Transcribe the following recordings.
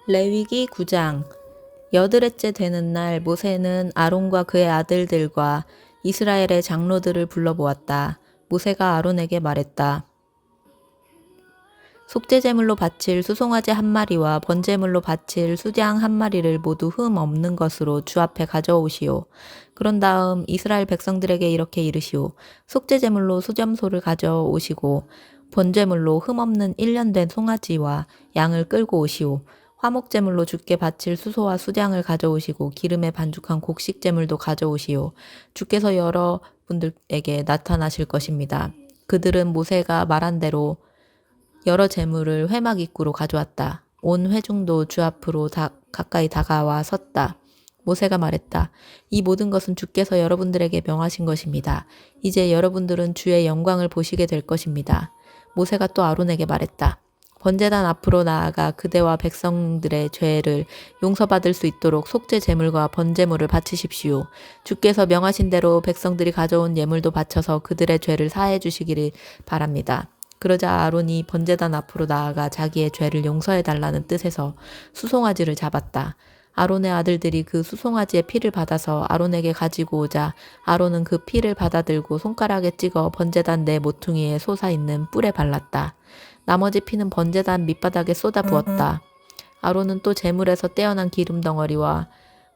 레위기 9장. 여드렛째 되는 날 모세는 아론과 그의 아들들과 이스라엘의 장로들을 불러보았다. 모세가 아론에게 말했다. 속죄제물로 바칠 수송아지 한 마리와 번제물로 바칠 수장 한 마리를 모두 흠 없는 것으로 주 앞에 가져오시오. 그런 다음 이스라엘 백성들에게 이렇게 이르시오. 속죄제물로 수점소를 가져오시고 번제물로 흠 없는 1년 된 송아지와 양을 끌고 오시오. 화목제물로 주께 바칠 수소와 수장을 가져오시고 기름에 반죽한 곡식제물도 가져오시오. 주께서 여러분들에게 나타나실 것입니다. 그들은 모세가 말한 대로 여러 제물을 회막 입구로 가져왔다. 온 회중도 주 앞으로 가까이 다가와 섰다. 모세가 말했다. 이 모든 것은 주께서 여러분들에게 명하신 것입니다. 이제 여러분들은 주의 영광을 보시게 될 것입니다. 모세가 또 아론에게 말했다. 번제단 앞으로 나아가 그대와 백성들의 죄를 용서받을 수 있도록 속죄 제물과 번제물을 바치십시오. 주께서 명하신 대로 백성들이 가져온 예물도 바쳐서 그들의 죄를 사해 주시기를 바랍니다. 그러자 아론이 번제단 앞으로 나아가 자기의 죄를 용서해 달라는 뜻에서 수송아지를 잡았다. 아론의 아들들이 그 수송아지의 피를 받아서 아론에게 가지고 오자 아론은 그 피를 받아들고 손가락에 찍어 번제단 내 모퉁이에 솟아있는 뿔에 발랐다. 나머지 피는 번제단 밑바닥에 쏟아 부었다. 아론은 또 제물에서 떼어난 기름 덩어리와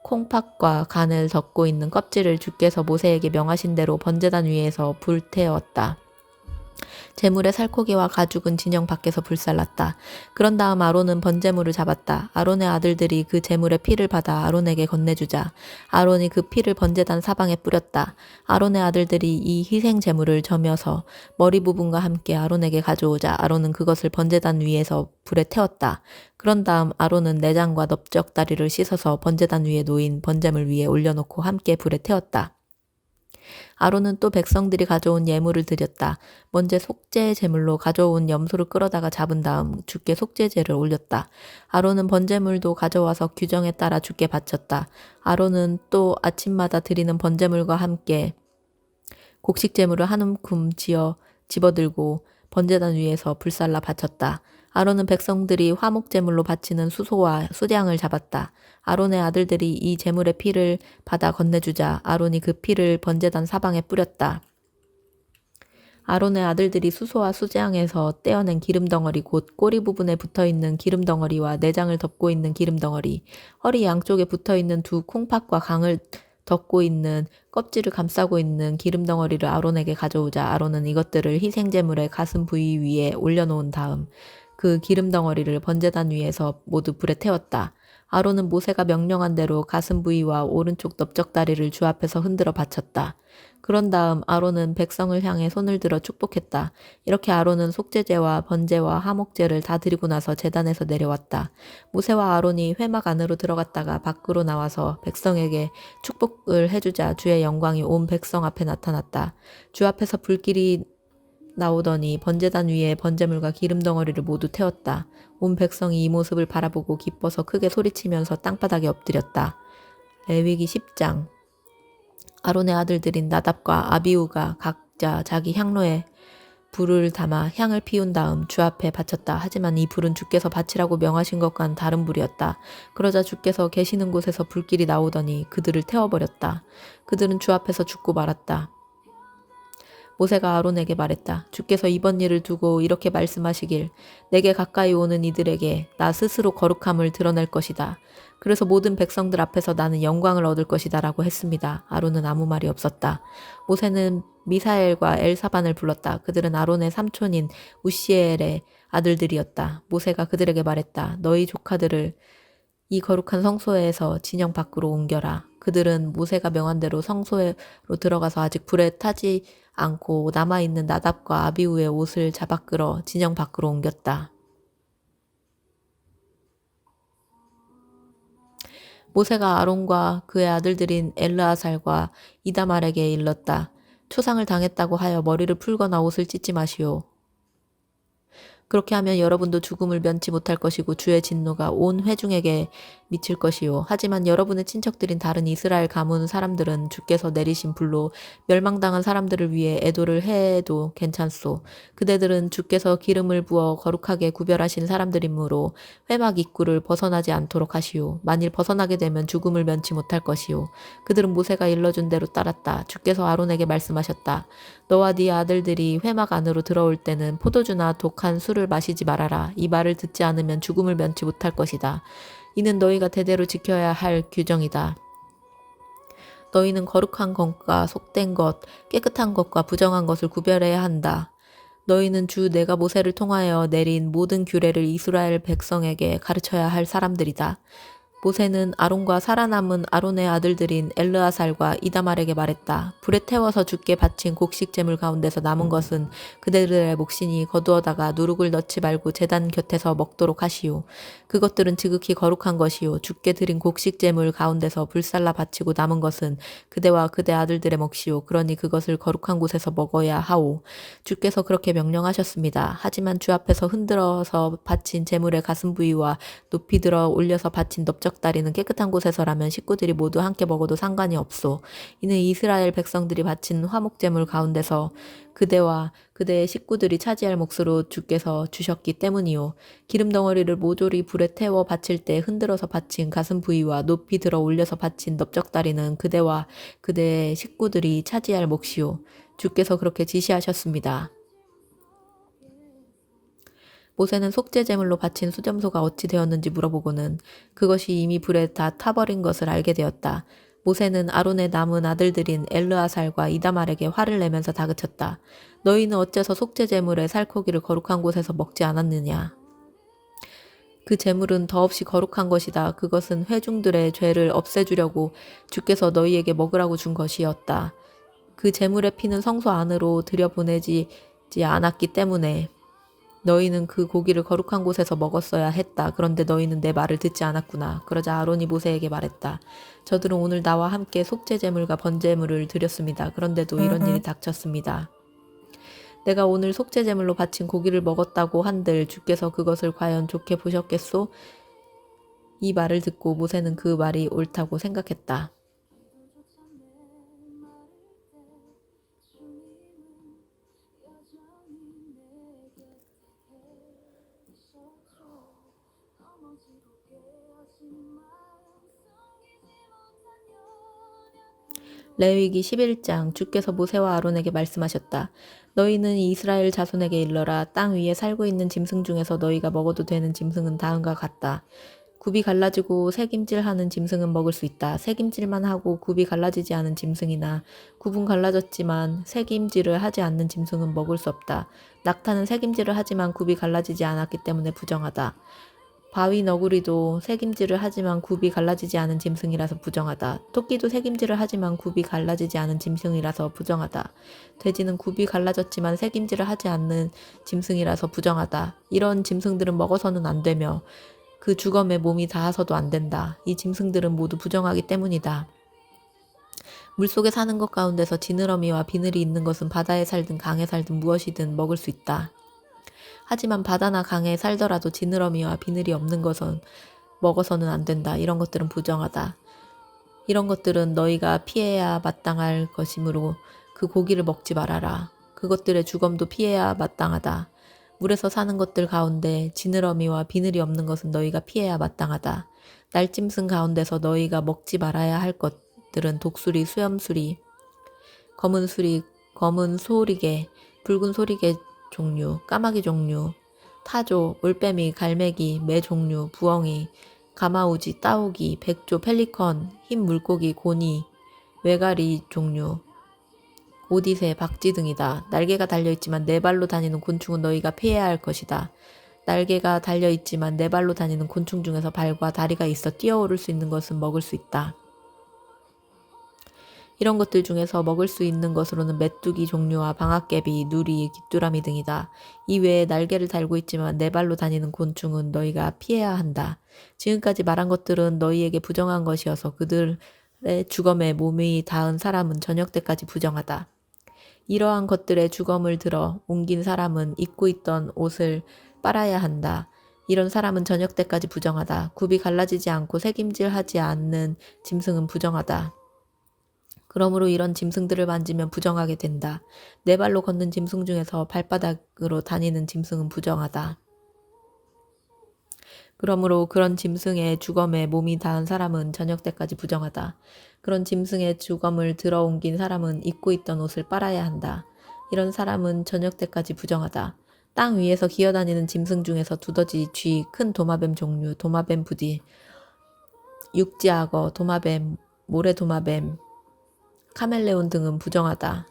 콩팥과 간을 덮고 있는 껍질을 주께서 모세에게 명하신 대로 번제단 위에서 불태웠다. 제물의 살코기와 가죽은 진영 밖에서 불살랐다. 그런 다음 아론은 번제물을 잡았다. 아론의 아들들이 그 제물의 피를 받아 아론에게 건네주자 아론이 그 피를 번제단 사방에 뿌렸다. 아론의 아들들이 이 희생 제물을 저며서 머리 부분과 함께 아론에게 가져오자 아론은 그것을 번제단 위에서 불에 태웠다. 그런 다음 아론은 내장과 넓적다리를 씻어서 번제단 위에 놓인 번제물 위에 올려놓고 함께 불에 태웠다. 아론은 또 백성들이 가져온 예물을 드렸다. 먼저 속죄 제물로 가져온 염소를 끌어다가 잡은 다음 주께 속죄제를 올렸다. 아론은 번제물도 가져와서 규정에 따라 주께 바쳤다. 아론은 또 아침마다 드리는 번제물과 함께 곡식 제물을 한 움큼 집어들고 번제단 위에서 불살라 바쳤다. 아론은 백성들이 화목제물로 바치는 수소와 수장을 잡았다. 아론의 아들들이 이 제물의 피를 받아 건네주자 아론이 그 피를 번제단 사방에 뿌렸다. 아론의 아들들이 수소와 수장에서 떼어낸 기름덩어리 곧 꼬리 부분에 붙어있는 기름덩어리와 내장을 덮고 있는 기름덩어리, 허리 양쪽에 붙어있는 두 콩팥과 강을 덮고 있는 껍질을 감싸고 있는 기름덩어리를 아론에게 가져오자 아론은 이것들을 희생제물의 가슴 부위 위에 올려놓은 다음 그 기름덩어리를 번제단 위에서 모두 불에 태웠다. 아론은 모세가 명령한 대로 가슴 부위와 오른쪽 넓적다리를 주 앞에서 흔들어 바쳤다. 그런 다음 아론은 백성을 향해 손을 들어 축복했다. 이렇게 아론은 속죄제와 번제와 화목제를 다 드리고 나서 제단에서 내려왔다. 모세와 아론이 회막 안으로 들어갔다가 밖으로 나와서 백성에게 축복을 해주자 주의 영광이 온 백성 앞에 나타났다. 주 앞에서 불길이 나오더니 번제단 위에 번제물과 기름덩어리를 모두 태웠다. 온 백성이 이 모습을 바라보고 기뻐서 크게 소리치면서 땅바닥에 엎드렸다. 레위기 10장. 아론의 아들들인 나답과 아비후가 각자 자기 향로에 불을 담아 향을 피운 다음 주 앞에 바쳤다. 하지만 이 불은 주께서 바치라고 명하신 것과는 다른 불이었다. 그러자 주께서 계시는 곳에서 불길이 나오더니 그들을 태워버렸다. 그들은 주 앞에서 죽고 말았다. 모세가 아론에게 말했다. 주께서 이번 일을 두고 이렇게 말씀하시길 내게 가까이 오는 이들에게 나 스스로 거룩함을 드러낼 것이다. 그래서 모든 백성들 앞에서 나는 영광을 얻을 것이다 라고 했습니다. 아론은 아무 말이 없었다. 모세는 미사엘과 엘사반을 불렀다. 그들은 아론의 삼촌인 우시엘의 아들들이었다. 모세가 그들에게 말했다. 너희 조카들을 이 거룩한 성소에서 진영 밖으로 옮겨라. 그들은 모세가 명한 대로 성소로 들어가서 아직 불에 타지 않고 남아있는 나답과 아비후의 옷을 잡아 끌어 진영 밖으로 옮겼다. 모세가 아론과 그의 아들들인 엘르아살과 이다말에게 일렀다. 초상을 당했다고 하여 머리를 풀거나 옷을 찢지 마시오. 그렇게 하면 여러분도 죽음을 면치 못할 것이고 주의 진노가 온 회중에게 미칠 것이요. 하지만 여러분의 친척들인 다른 이스라엘 가문 사람들은 주께서 내리신 불로 멸망당한 사람들을 위해 애도를 해도 괜찮소. 그대들은 주께서 기름을 부어 거룩하게 구별하신 사람들이므로 회막 입구를 벗어나지 않도록 하시오. 만일 벗어나게 되면 죽음을 면치 못할 것이오. 그들은 모세가 일러준 대로 따랐다. 주께서 아론에게 말씀하셨다. 너와 네 아들들이 회막 안으로 들어올 때는 포도주나 독한 술을 마시지 말아라. 이 말을 듣지 않으면 죽음을 면치 못할 것이다. 이는 너희가 대대로 지켜야 할 규정이다. 너희는 거룩한 것과 속된 것, 깨끗한 것과 부정한 것을 구별해야 한다. 너희는 주 내가 모세를 통하여 내린 모든 규례를 이스라엘 백성에게 가르쳐야 할 사람들이다. 모세는 아론과 살아남은 아론의 아들들인 엘르아살과 이다말에게 말했다. 불에 태워서 주께 바친 곡식 제물 가운데서 남은 것은 그대들의 몫이니 거두어다가 누룩을 넣지 말고 제단 곁에서 먹도록 하시오. 그것들은 지극히 거룩한 것이요. 주께 드린 곡식 제물 가운데서 불살라 바치고 남은 것은 그대와 그대 아들들의 몫이요. 그러니 그것을 거룩한 곳에서 먹어야 하오. 주께서 그렇게 명령하셨습니다. 하지만 주 앞에서 흔들어서 바친 제물의 가슴 부위와 높이 들어 올려서 바친 넓적다리는 깨끗한 곳에서라면 식구들이 모두 함께 먹어도 상관이 없소. 이는 이스라엘 백성들이 바친 화목제물 가운데서 그대와 그대의 식구들이 차지할 몫으로 주께서 주셨기 때문이요. 기름 덩어리를 모조리 불에 태워 바칠 때 흔들어서 바친 가슴 부위와 높이 들어 올려서 바친 넓적다리는 그대와 그대의 식구들이 차지할 몫이요. 주께서 그렇게 지시하셨습니다. 모세는 속죄제물로 바친 수점소가 어찌 되었는지 물어보고는 그것이 이미 불에 다 타버린 것을 알게 되었다. 모세는 아론의 남은 아들들인 엘르아살과 이다말에게 화를 내면서 다그쳤다. 너희는 어째서 속죄제물의 살코기를 거룩한 곳에서 먹지 않았느냐? 그 제물은 더없이 거룩한 것이다. 그것은 회중들의 죄를 없애주려고 주께서 너희에게 먹으라고 준 것이었다. 그 제물의 피는 성소 안으로 들여보내지 않았기 때문에 너희는 그 고기를 거룩한 곳에서 먹었어야 했다. 그런데 너희는 내 말을 듣지 않았구나. 그러자 아론이 모세에게 말했다. 저들은 오늘 나와 함께 속죄제물과 번제물을 드렸습니다. 그런데도 이런 일이 닥쳤습니다. 내가 오늘 속죄제물로 바친 고기를 먹었다고 한들 주께서 그것을 과연 좋게 보셨겠소? 이 말을 듣고 모세는 그 말이 옳다고 생각했다. 레위기 11장 주께서 모세와 아론에게 말씀하셨다. 너희는 이스라엘 자손에게 일러라. 땅 위에 살고 있는 짐승 중에서 너희가 먹어도 되는 짐승은 다음과 같다. 굽이 갈라지고 새김질하는 짐승은 먹을 수 있다. 새김질만 하고 굽이 갈라지지 않은 짐승이나 굽은 갈라졌지만 새김질을 하지 않는 짐승은 먹을 수 없다. 낙타는 새김질을 하지만 굽이 갈라지지 않았기 때문에 부정하다. 바위 너구리도 새김질을 하지만 굽이 갈라지지 않은 짐승이라서 부정하다. 토끼도 새김질을 하지만 굽이 갈라지지 않은 짐승이라서 부정하다. 돼지는 굽이 갈라졌지만 새김질을 하지 않는 짐승이라서 부정하다. 이런 짐승들은 먹어서는 안 되며 그 주검에 몸이 닿아서도 안 된다. 이 짐승들은 모두 부정하기 때문이다. 물속에 사는 것 가운데서 지느러미와 비늘이 있는 것은 바다에 살든 강에 살든 무엇이든 먹을 수 있다. 하지만 바다나 강에 살더라도 지느러미와 비늘이 없는 것은 먹어서는 안 된다. 이런 것들은 부정하다. 이런 것들은 너희가 피해야 마땅할 것이므로 그 고기를 먹지 말아라. 그것들의 주검도 피해야 마땅하다. 물에서 사는 것들 가운데 지느러미와 비늘이 없는 것은 너희가 피해야 마땅하다. 날짐승 가운데서 너희가 먹지 말아야 할 것들은 독수리, 수염수리, 검은 수리, 검은 소리개, 붉은 소리개 종류, 까마귀 종류, 타조, 올빼미, 갈매기, 매 종류, 부엉이, 가마우지, 따오기, 백조, 펠리컨, 흰 물고기, 고니, 외가리 종류, 오디세, 박쥐 등이다. 날개가 달려있지만 네 발로 다니는 곤충은 너희가 피해야 할 것이다. 날개가 달려있지만 네 발로 다니는 곤충 중에서 발과 다리가 있어 뛰어오를 수 있는 것은 먹을 수 있다. 이런 것들 중에서 먹을 수 있는 것으로는 메뚜기 종류와 방앗개비, 누리, 귀뚜라미 등이다. 이 외에 날개를 달고 있지만 네 발로 다니는 곤충은 너희가 피해야 한다. 지금까지 말한 것들은 너희에게 부정한 것이어서 그들의 주검에 몸이 닿은 사람은 저녁 때까지 부정하다. 이러한 것들의 주검을 들어 옮긴 사람은 입고 있던 옷을 빨아야 한다. 이런 사람은 저녁 때까지 부정하다. 굽이 갈라지지 않고 새김질하지 않는 짐승은 부정하다. 그러므로 이런 짐승들을 만지면 부정하게 된다. 네 발로 걷는 짐승 중에서 발바닥으로 다니는 짐승은 부정하다. 그러므로 그런 짐승의 주검에 몸이 닿은 사람은 저녁 때까지 부정하다. 그런 짐승의 주검을 들어 옮긴 사람은 입고 있던 옷을 빨아야 한다. 이런 사람은 저녁 때까지 부정하다. 땅 위에서 기어다니는 짐승 중에서 두더지, 쥐, 큰 도마뱀 종류, 도마뱀 부디, 육지악어, 도마뱀, 모래도마뱀, 카멜레온 등은 부정하다.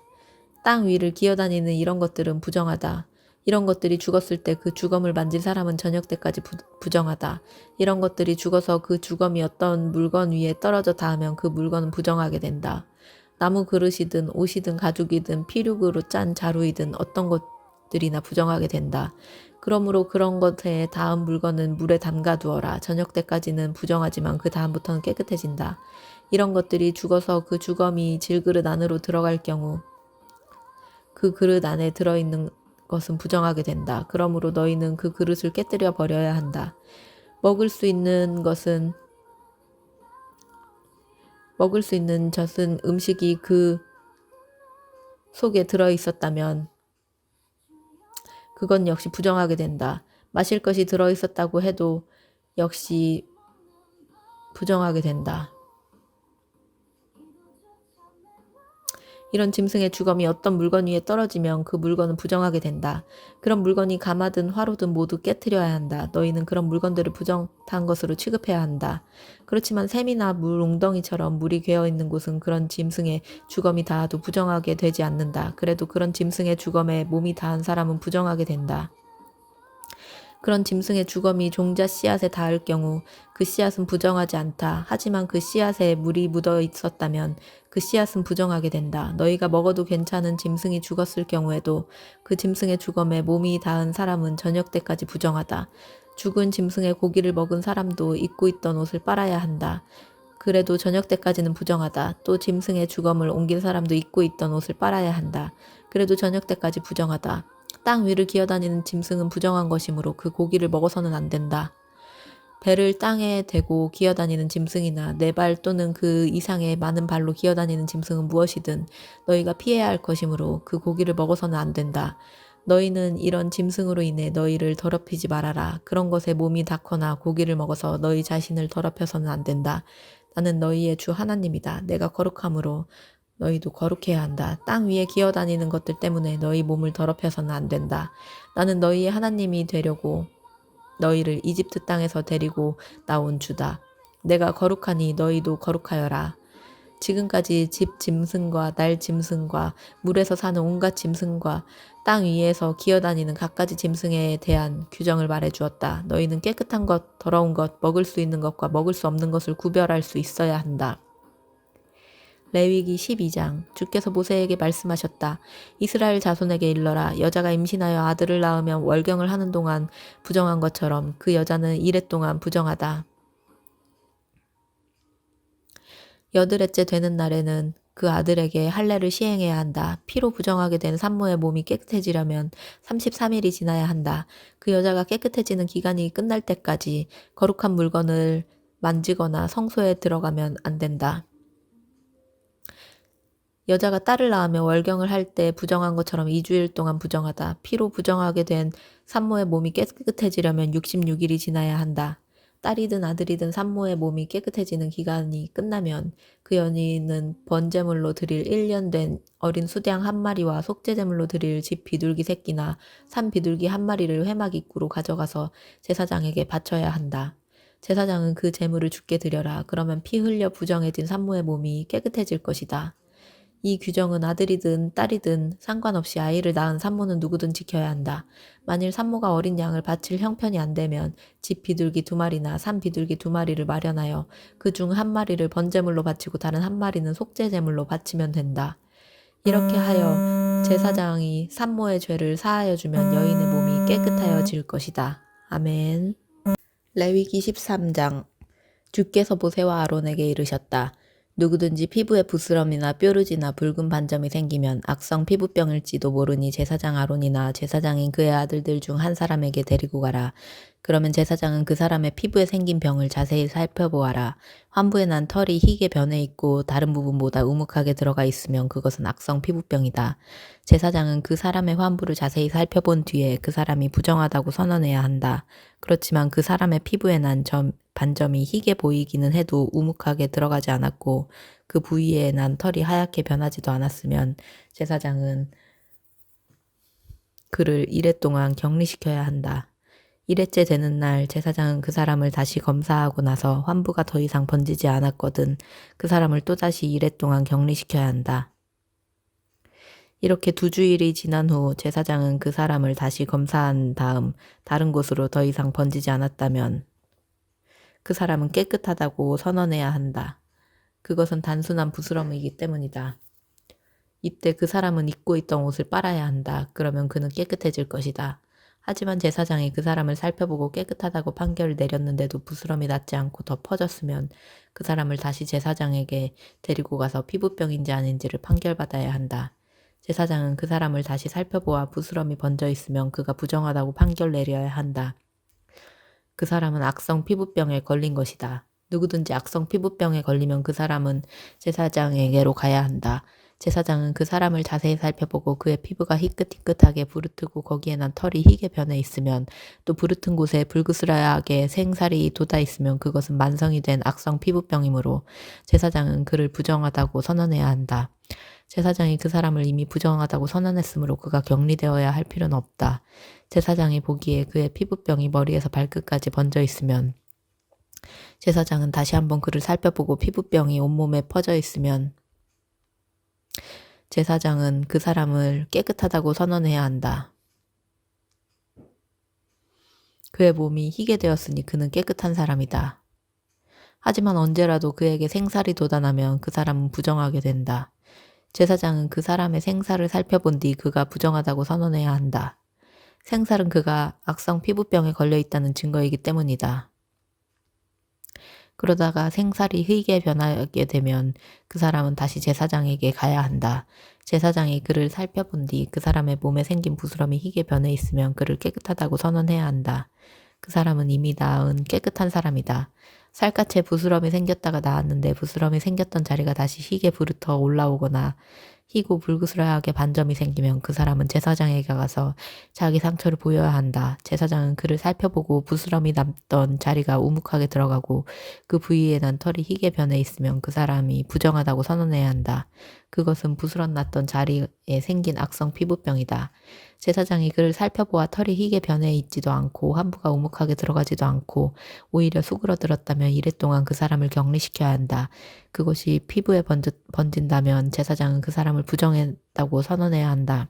땅 위를 기어다니는 이런 것들은 부정하다. 이런 것들이 죽었을 때 그 주검을 만질 사람은 저녁 때까지 부정하다. 이런 것들이 죽어서 그 주검이 어떤 물건 위에 떨어져 닿으면 그 물건은 부정하게 된다. 나무 그릇이든 옷이든 가죽이든 피륙으로 짠 자루이든 어떤 것들이나 부정하게 된다. 그러므로 그런 것에 닿은 물건은 물에 담가 두어라. 저녁 때까지는 부정하지만 그 다음부터는 깨끗해진다. 이런 것들이 죽어서 그 주검이 질그릇 안으로 들어갈 경우 그 그릇 안에 들어있는 것은 부정하게 된다. 그러므로 너희는 그 그릇을 깨뜨려 버려야 한다. 먹을 수 있는 젖은 음식이 그 속에 들어있었다면 그건 역시 부정하게 된다. 마실 것이 들어있었다고 해도 역시 부정하게 된다. 이런 짐승의 주검이 어떤 물건 위에 떨어지면 그 물건은 부정하게 된다. 그런 물건이 가마든 화로든 모두 깨트려야 한다. 너희는 그런 물건들을 부정한 것으로 취급해야 한다. 그렇지만 샘이나 물 웅덩이처럼 물이 괴어있는 곳은 그런 짐승의 주검이 닿아도 부정하게 되지 않는다. 그래도 그런 짐승의 주검에 몸이 닿은 사람은 부정하게 된다. 그런 짐승의 주검이 종자 씨앗에 닿을 경우 그 씨앗은 부정하지 않다. 하지만 그 씨앗에 물이 묻어 있었다면 그 씨앗은 부정하게 된다. 너희가 먹어도 괜찮은 짐승이 죽었을 경우에도 그 짐승의 주검에 몸이 닿은 사람은 저녁 때까지 부정하다. 죽은 짐승의 고기를 먹은 사람도 입고 있던 옷을 빨아야 한다. 그래도 저녁 때까지는 부정하다. 또 짐승의 주검을 옮긴 사람도 입고 있던 옷을 빨아야 한다. 그래도 저녁 때까지 부정하다. 땅 위를 기어다니는 짐승은 부정한 것이므로 그 고기를 먹어서는 안 된다. 배를 땅에 대고 기어다니는 짐승이나 네 발 또는 그 이상의 많은 발로 기어다니는 짐승은 무엇이든 너희가 피해야 할 것이므로 그 고기를 먹어서는 안 된다. 너희는 이런 짐승으로 인해 너희를 더럽히지 말아라. 그런 것에 몸이 닿거나 고기를 먹어서 너희 자신을 더럽혀서는 안 된다. 나는 너희의 주 하나님이다. 내가 거룩함으로 너희도 거룩해야 한다. 땅 위에 기어다니는 것들 때문에 너희 몸을 더럽혀서는 안 된다. 나는 너희의 하나님이 되려고 너희를 이집트 땅에서 데리고 나온 주다. 내가 거룩하니 너희도 거룩하여라. 지금까지 집 짐승과 날 짐승과 물에서 사는 온갖 짐승과 땅 위에서 기어다니는 갖가지 짐승에 대한 규정을 말해주었다. 너희는 깨끗한 것, 더러운 것, 먹을 수 있는 것과 먹을 수 없는 것을 구별할 수 있어야 한다. 레위기 12장 주께서 모세에게 말씀하셨다. 이스라엘 자손에게 일러라. 여자가 임신하여 아들을 낳으면 월경을 하는 동안 부정한 것처럼 그 여자는 이레 동안 부정하다. 여드렛째 되는 날에는 그 아들에게 할례를 시행해야 한다. 피로 부정하게 된 산모의 몸이 깨끗해지려면 33일이 지나야 한다. 그 여자가 깨끗해지는 기간이 끝날 때까지 거룩한 물건을 만지거나 성소에 들어가면 안 된다. 여자가 딸을 낳으며 월경을 할 때 부정한 것처럼 2주일 동안 부정하다. 피로 부정하게 된 산모의 몸이 깨끗해지려면 66일이 지나야 한다. 딸이든 아들이든 산모의 몸이 깨끗해지는 기간이 끝나면 그 여인은 번제물로 드릴 1년 된 어린 수양 한 마리와 속죄제물로 드릴 집 비둘기 새끼나 산 비둘기 한 마리를 회막 입구로 가져가서 제사장에게 바쳐야 한다. 제사장은 그 제물을 주께 드려라. 그러면 피 흘려 부정해진 산모의 몸이 깨끗해질 것이다. 이 규정은 아들이든 딸이든 상관없이 아이를 낳은 산모는 누구든 지켜야 한다. 만일 산모가 어린 양을 바칠 형편이 안 되면 집 비둘기 2마리나 산 비둘기 2마리를 마련하여 그 중 한 마리를 번제물로 바치고 다른 한 마리는 속죄제물로 바치면 된다. 이렇게 하여 제사장이 산모의 죄를 사하여 주면 여인의 몸이 깨끗하여질 것이다. 아멘. 레위기 13장 주께서 모세와 아론에게 이르셨다. 누구든지 피부에 부스럼이나 뾰루지나 붉은 반점이 생기면 악성 피부병일지도 모르니 제사장 아론이나 제사장인 그의 아들들 중 한 사람에게 데리고 가라. 그러면 제사장은 그 사람의 피부에 생긴 병을 자세히 살펴보아라. 환부에 난 털이 희게 변해 있고 다른 부분보다 우묵하게 들어가 있으면 그것은 악성 피부병이다. 제사장은 그 사람의 환부를 자세히 살펴본 뒤에 그 사람이 부정하다고 선언해야 한다. 그렇지만 그 사람의 피부에 난 반점이 희게 보이기는 해도 우묵하게 들어가지 않았고 그 부위에 난 털이 하얗게 변하지도 않았으면 제사장은 그를 이래 동안 격리시켜야 한다. 일회째 되는 날 제사장은 그 사람을 다시 검사하고 나서 환부가 더 이상 번지지 않았거든 그 사람을 또다시 이래 동안 격리시켜야 한다. 이렇게 2주일이 지난 후 제사장은 그 사람을 다시 검사한 다음 다른 곳으로 더 이상 번지지 않았다면 그 사람은 깨끗하다고 선언해야 한다. 그것은 단순한 부스럼이기 때문이다. 이때 그 사람은 입고 있던 옷을 빨아야 한다. 그러면 그는 깨끗해질 것이다. 하지만 제사장이 그 사람을 살펴보고 깨끗하다고 판결을 내렸는데도 부스럼이 낫지 않고 더 퍼졌으면 그 사람을 다시 제사장에게 데리고 가서 피부병인지 아닌지를 판결받아야 한다. 제사장은 그 사람을 다시 살펴보아 부스럼이 번져 있으면 그가 부정하다고 판결 내려야 한다. 그 사람은 악성 피부병에 걸린 것이다. 누구든지 악성 피부병에 걸리면 그 사람은 제사장에게로 가야 한다. 제사장은 그 사람을 자세히 살펴보고 그의 피부가 희끗희끗하게 부르트고 거기에 난 털이 희게 변해 있으면 또 부르튼 곳에 불그스라하게 생살이 돋아 있으면 그것은 만성이 된 악성 피부병이므로 제사장은 그를 부정하다고 선언해야 한다. 제사장이 그 사람을 이미 부정하다고 선언했으므로 그가 격리되어야 할 필요는 없다. 제사장이 보기에 그의 피부병이 머리에서 발끝까지 번져 있으면 제사장은 다시 한번 그를 살펴보고 피부병이 온몸에 퍼져 있으면 제사장은 그 사람을 깨끗하다고 선언해야 한다. 그의 몸이 희게 되었으니 그는 깨끗한 사람이다. 하지만 언제라도 그에게 생살이 돋아나면 그 사람은 부정하게 된다. 제사장은 그 사람의 생살을 살펴본 뒤 그가 부정하다고 선언해야 한다. 생살은 그가 악성 피부병에 걸려 있다는 증거이기 때문이다. 그러다가 생살이 희게 변하게 되면 그 사람은 다시 제사장에게 가야 한다. 제사장이 그를 살펴본 뒤 그 사람의 몸에 생긴 부스럼이 희게 변해 있으면 그를 깨끗하다고 선언해야 한다. 그 사람은 이미 나은 깨끗한 사람이다. 살갗에 부스럼이 생겼다가 나았는데 부스럼이 생겼던 자리가 다시 희게 부르터 올라오거나 희고 불그스라하게 반점이 생기면 그 사람은 제사장에게 가서 자기 상처를 보여야 한다. 제사장은 그를 살펴보고 부스럼이 남던 자리가 우묵하게 들어가고 그 부위에 난 털이 희게 변해 있으면 그 사람이 부정하다고 선언해야 한다. 그것은 부스럼 났던 자리에 생긴 악성 피부병이다. 제사장이 그를 살펴보아 털이 희게 변해 있지도 않고 환부가 우묵하게 들어가지도 않고 오히려 수그러들었다면 이래 동안 그 사람을 격리시켜야 한다. 그것이 피부에 번진다면 제사장은 그 사람을 부정했다고 선언해야 한다.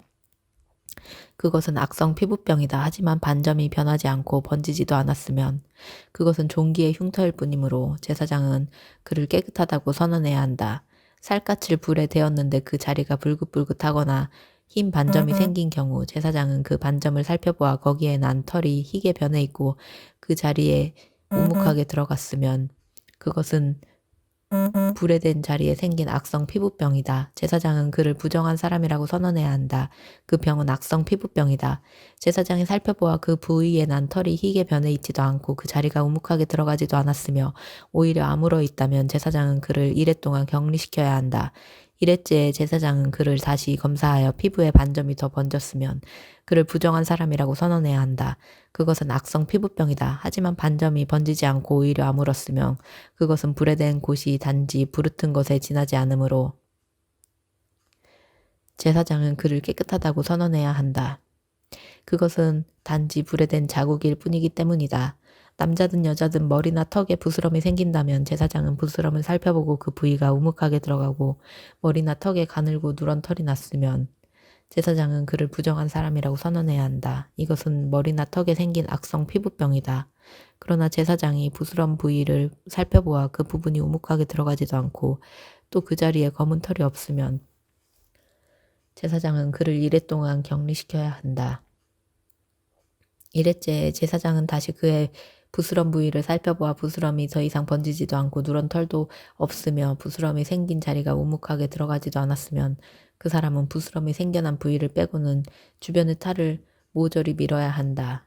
그것은 악성 피부병이다. 하지만 반점이 변하지 않고 번지지도 않았으면 그것은 종기의 흉터일 뿐이므로 제사장은 그를 깨끗하다고 선언해야 한다. 살갗을 불에 데웠는데 그 자리가 불긋불긋하거나 흰 반점이 생긴 경우 제사장은 그 반점을 살펴보아 거기에 난 털이 희게 변해 있고 그 자리에 우묵하게 들어갔으면 그것은 불에 댄 자리에 생긴 악성 피부병이다. 제사장은 그를 부정한 사람이라고 선언해야 한다. 그 병은 악성 피부병이다. 제사장이 살펴보아 그 부위에 난 털이 희게 변해 있지도 않고 그 자리가 우묵하게 들어가지도 않았으며 오히려 아물어 있다면 제사장은 그를 이래 동안 격리시켜야 한다. 이래째 제사장은 그를 다시 검사하여 피부에 반점이 더 번졌으면 그를 부정한 사람이라고 선언해야 한다. 그것은 악성 피부병이다. 하지만 반점이 번지지 않고 오히려 아물었으면 그것은 불에 댄 곳이 단지 부르튼 것에 지나지 않으므로 제사장은 그를 깨끗하다고 선언해야 한다. 그것은 단지 불에 댄 자국일 뿐이기 때문이다. 남자든 여자든 머리나 턱에 부스럼이 생긴다면 제사장은 부스럼을 살펴보고 그 부위가 우묵하게 들어가고 머리나 턱에 가늘고 누런 털이 났으면 제사장은 그를 부정한 사람이라고 선언해야 한다. 이것은 머리나 턱에 생긴 악성 피부병이다. 그러나 제사장이 부스럼 부위를 살펴보아 그 부분이 우묵하게 들어가지도 않고 또 그 자리에 검은 털이 없으면 제사장은 그를 이래 동안 격리시켜야 한다. 이래째 제사장은 다시 그의 부스럼 부위를 살펴보아 부스럼이 더 이상 번지지도 않고 누런 털도 없으며 부스럼이 생긴 자리가 우묵하게 들어가지도 않았으면 그 사람은 부스럼이 생겨난 부위를 빼고는 주변의 탈을 모조리 밀어야 한다.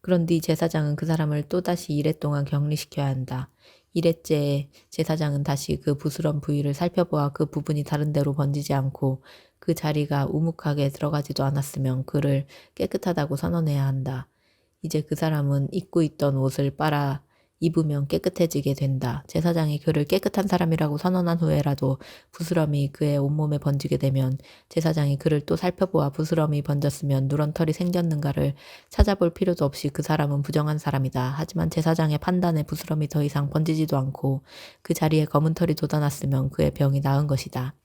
그런 뒤 제사장은 그 사람을 또다시 이래 동안 격리시켜야 한다. 이래째 제사장은 다시 그 부스럼 부위를 살펴보아 그 부분이 다른 데로 번지지 않고 그 자리가 우묵하게 들어가지도 않았으면 그를 깨끗하다고 선언해야 한다. 이제 그 사람은 입고 있던 옷을 빨아 입으면 깨끗해지게 된다. 제사장이 그를 깨끗한 사람이라고 선언한 후에라도 부스럼이 그의 온몸에 번지게 되면 제사장이 그를 또 살펴보아 부스럼이 번졌으면 누런 털이 생겼는가를 찾아볼 필요도 없이 그 사람은 부정한 사람이다. 하지만 제사장의 판단에 부스럼이 더 이상 번지지도 않고 그 자리에 검은 털이 돋아났으면 그의 병이 나은 것이다.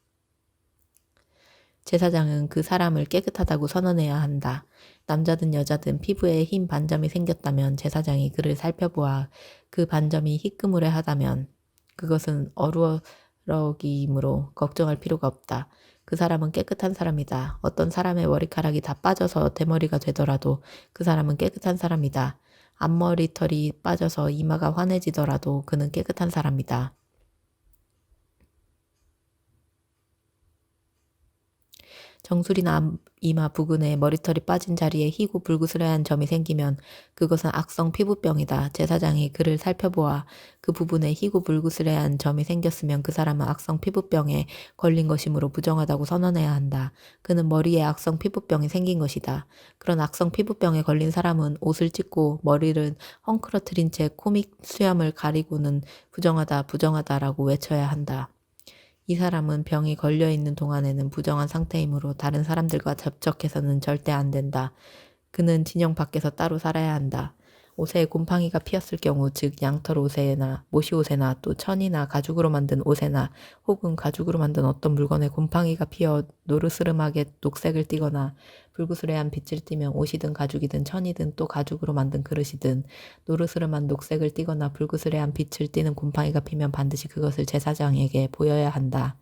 제사장은 그 사람을 깨끗하다고 선언해야 한다. 남자든 여자든 피부에 흰 반점이 생겼다면 제사장이 그를 살펴보아 그 반점이 희끄무레하다면 그것은 어루러기이므로 걱정할 필요가 없다. 그 사람은 깨끗한 사람이다. 어떤 사람의 머리카락이 다 빠져서 대머리가 되더라도 그 사람은 깨끗한 사람이다. 앞머리털이 빠져서 이마가 환해지더라도 그는 깨끗한 사람이다. 정수리나 이마 부근에 머리털이 빠진 자리에 희고 불그스레한 점이 생기면 그것은 악성 피부병이다. 제사장이 그를 살펴보아 그 부분에 희고 불그스레한 점이 생겼으면 그 사람은 악성 피부병에 걸린 것이므로 부정하다고 선언해야 한다. 그는 머리에 악성 피부병이 생긴 것이다. 그런 악성 피부병에 걸린 사람은 옷을 찢고 머리를 헝클어뜨린 채 코믹 수염을 가리고는 부정하다 부정하다라고 외쳐야 한다. 이 사람은 병이 걸려있는 동안에는 부정한 상태이므로 다른 사람들과 접촉해서는 절대 안 된다. 그는 진영 밖에서 따로 살아야 한다. 옷에 곰팡이가 피었을 경우 즉 양털 옷에나 모시옷에나 또 천이나 가죽으로 만든 옷에나 혹은 가죽으로 만든 어떤 물건에 곰팡이가 피어 노르스름하게 녹색을 띠거나 불구스레한 빛을 띠면 옷이든 가죽이든 천이든 또 가죽으로 만든 그릇이든 노르스름한 녹색을 띠거나 불구스레한 빛을 띠는 곰팡이가 피면 반드시 그것을 제사장에게 보여야 한다.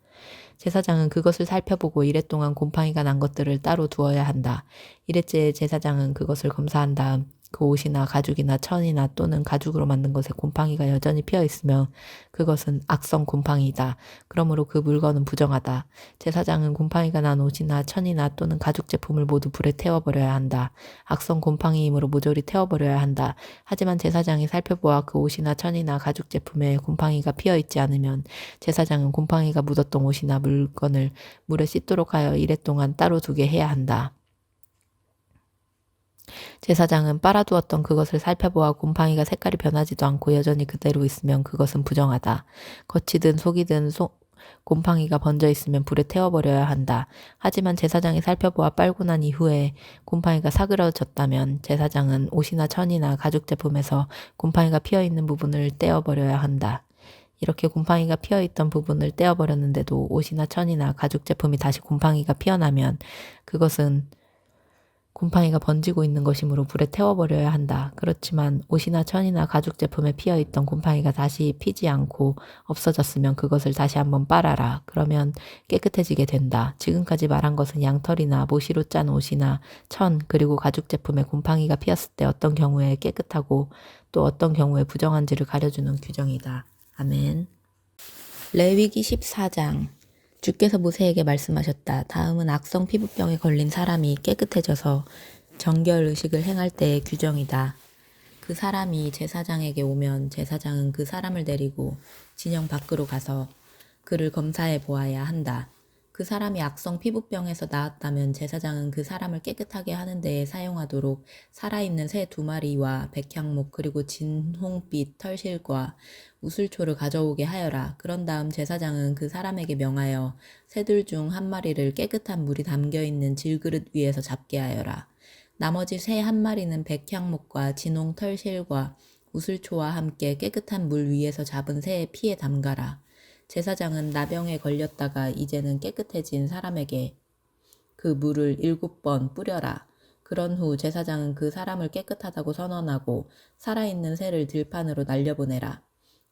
제사장은 그것을 살펴보고 이랫동안 곰팡이가 난 것들을 따로 두어야 한다. 이래째 제사장은 그것을 검사한 다음 그 옷이나 가죽이나 천이나 또는 가죽으로 만든 것에 곰팡이가 여전히 피어 있으면 그것은 악성 곰팡이다. 그러므로 그 물건은 부정하다. 제사장은 곰팡이가 난 옷이나 천이나 또는 가죽 제품을 모두 불에 태워버려야 한다. 악성 곰팡이이므로 모조리 태워버려야 한다. 하지만 제사장이 살펴보아 그 옷이나 천이나 가죽 제품에 곰팡이가 피어 있지 않으면 제사장은 곰팡이가 묻었던 옷이나 물건을 물에 씻도록 하여 이랫동안 따로 두게 해야 한다. 제사장은 빨아두었던 그것을 살펴보아 곰팡이가 색깔이 변하지도 않고 여전히 그대로 있으면 그것은 부정하다. 겉이든 속이든 곰팡이가 번져 있으면 불에 태워버려야 한다. 하지만 제사장이 살펴보아 빨고 난 이후에 곰팡이가 사그러졌다면 제사장은 옷이나 천이나 가죽 제품에서 곰팡이가 피어있는 부분을 떼어버려야 한다. 이렇게 곰팡이가 피어있던 부분을 떼어버렸는데도 옷이나 천이나 가죽 제품이 다시 곰팡이가 피어나면 그것은 곰팡이가 번지고 있는 것이므로 불에 태워버려야 한다. 그렇지만 옷이나 천이나 가죽 제품에 피어있던 곰팡이가 다시 피지 않고 없어졌으면 그것을 다시 한번 빨아라. 그러면 깨끗해지게 된다. 지금까지 말한 것은 양털이나 모시로 짠 옷이나 천 그리고 가죽 제품에 곰팡이가 피었을 때 어떤 경우에 깨끗하고 또 어떤 경우에 부정한지를 가려주는 규정이다. 아멘. 레위기 14장. 주께서 모세에게 말씀하셨다. 다음은 악성 피부병에 걸린 사람이 깨끗해져서 정결 의식을 행할 때의 규정이다. 그 사람이 제사장에게 오면 제사장은 그 사람을 데리고 진영 밖으로 가서 그를 검사해 보아야 한다. 그 사람이 악성 피부병에서 나았다면 제사장은 그 사람을 깨끗하게 하는 데에 사용하도록 살아있는 새 2마리와 백향목 그리고 진홍빛 털실과 우슬초를 가져오게 하여라. 그런 다음 제사장은 그 사람에게 명하여 새들 중 1마리를 깨끗한 물이 담겨있는 질그릇 위에서 잡게 하여라. 나머지 새 1마리는 백향목과 진홍 털실과 우슬초와 함께 깨끗한 물 위에서 잡은 새의 피에 담가라. 제사장은 나병에 걸렸다가 이제는 깨끗해진 사람에게 그 물을 7번 뿌려라. 그런 후 제사장은 그 사람을 깨끗하다고 선언하고 살아있는 새를 들판으로 날려보내라.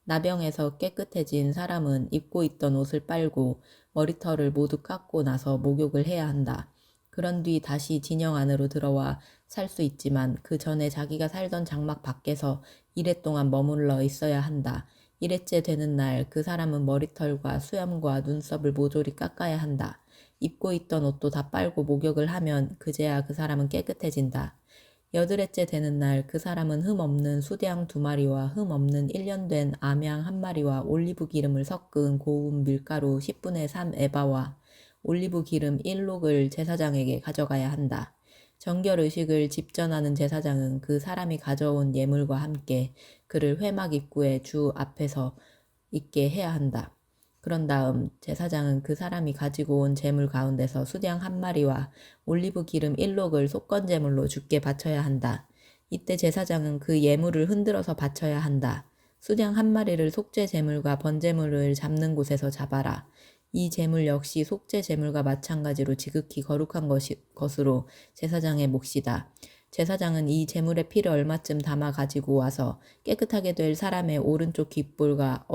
나병에서 깨끗해진 사람은 입고 있던 옷을 빨고 머리털을 모두 깎고 나서 목욕을 해야 한다. 그런 뒤 다시 진영 안으로 들어와 살 수 있지만 그 전에 자기가 살던 장막 밖에서 이래 동안 머물러 있어야 한다. 이래째 되는 날 그 사람은 머리털과 수염과 눈썹을 모조리 깎아야 한다. 입고 있던 옷도 다 빨고 목욕을 하면 그제야 그 사람은 깨끗해진다. 여드레째 되는 날 그 사람은 흠 없는 수양 2마리와 흠 없는 1년 된 암양 1마리와 올리브 기름을 섞은 고운 밀가루 10분의 3 에바와 올리브 기름 1록을 제사장에게 가져가야 한다. 정결 의식을 집전하는 제사장은 그 사람이 가져온 예물과 함께 그를 회막 입구에 주 앞에서 있게 해야 한다. 그런 다음 제사장은 그 사람이 가지고 온 제물 가운데서 수양 1마리와 올리브 기름 1록을 속건제물로 주께 바쳐야 한다. 이때 제사장은 그 예물을 흔들어서 바쳐야 한다. 수양 1마리를 속죄 제물과 번제물을 잡는 곳에서 잡아라. 이 제물 역시 속죄 제물과 마찬가지로 지극히 거룩한 것으로 제사장의 몫이다. 제사장은 이 제물의 피를 얼마쯤 담아 가지고 와서 깨끗하게 될 사람의 오른쪽 귓볼과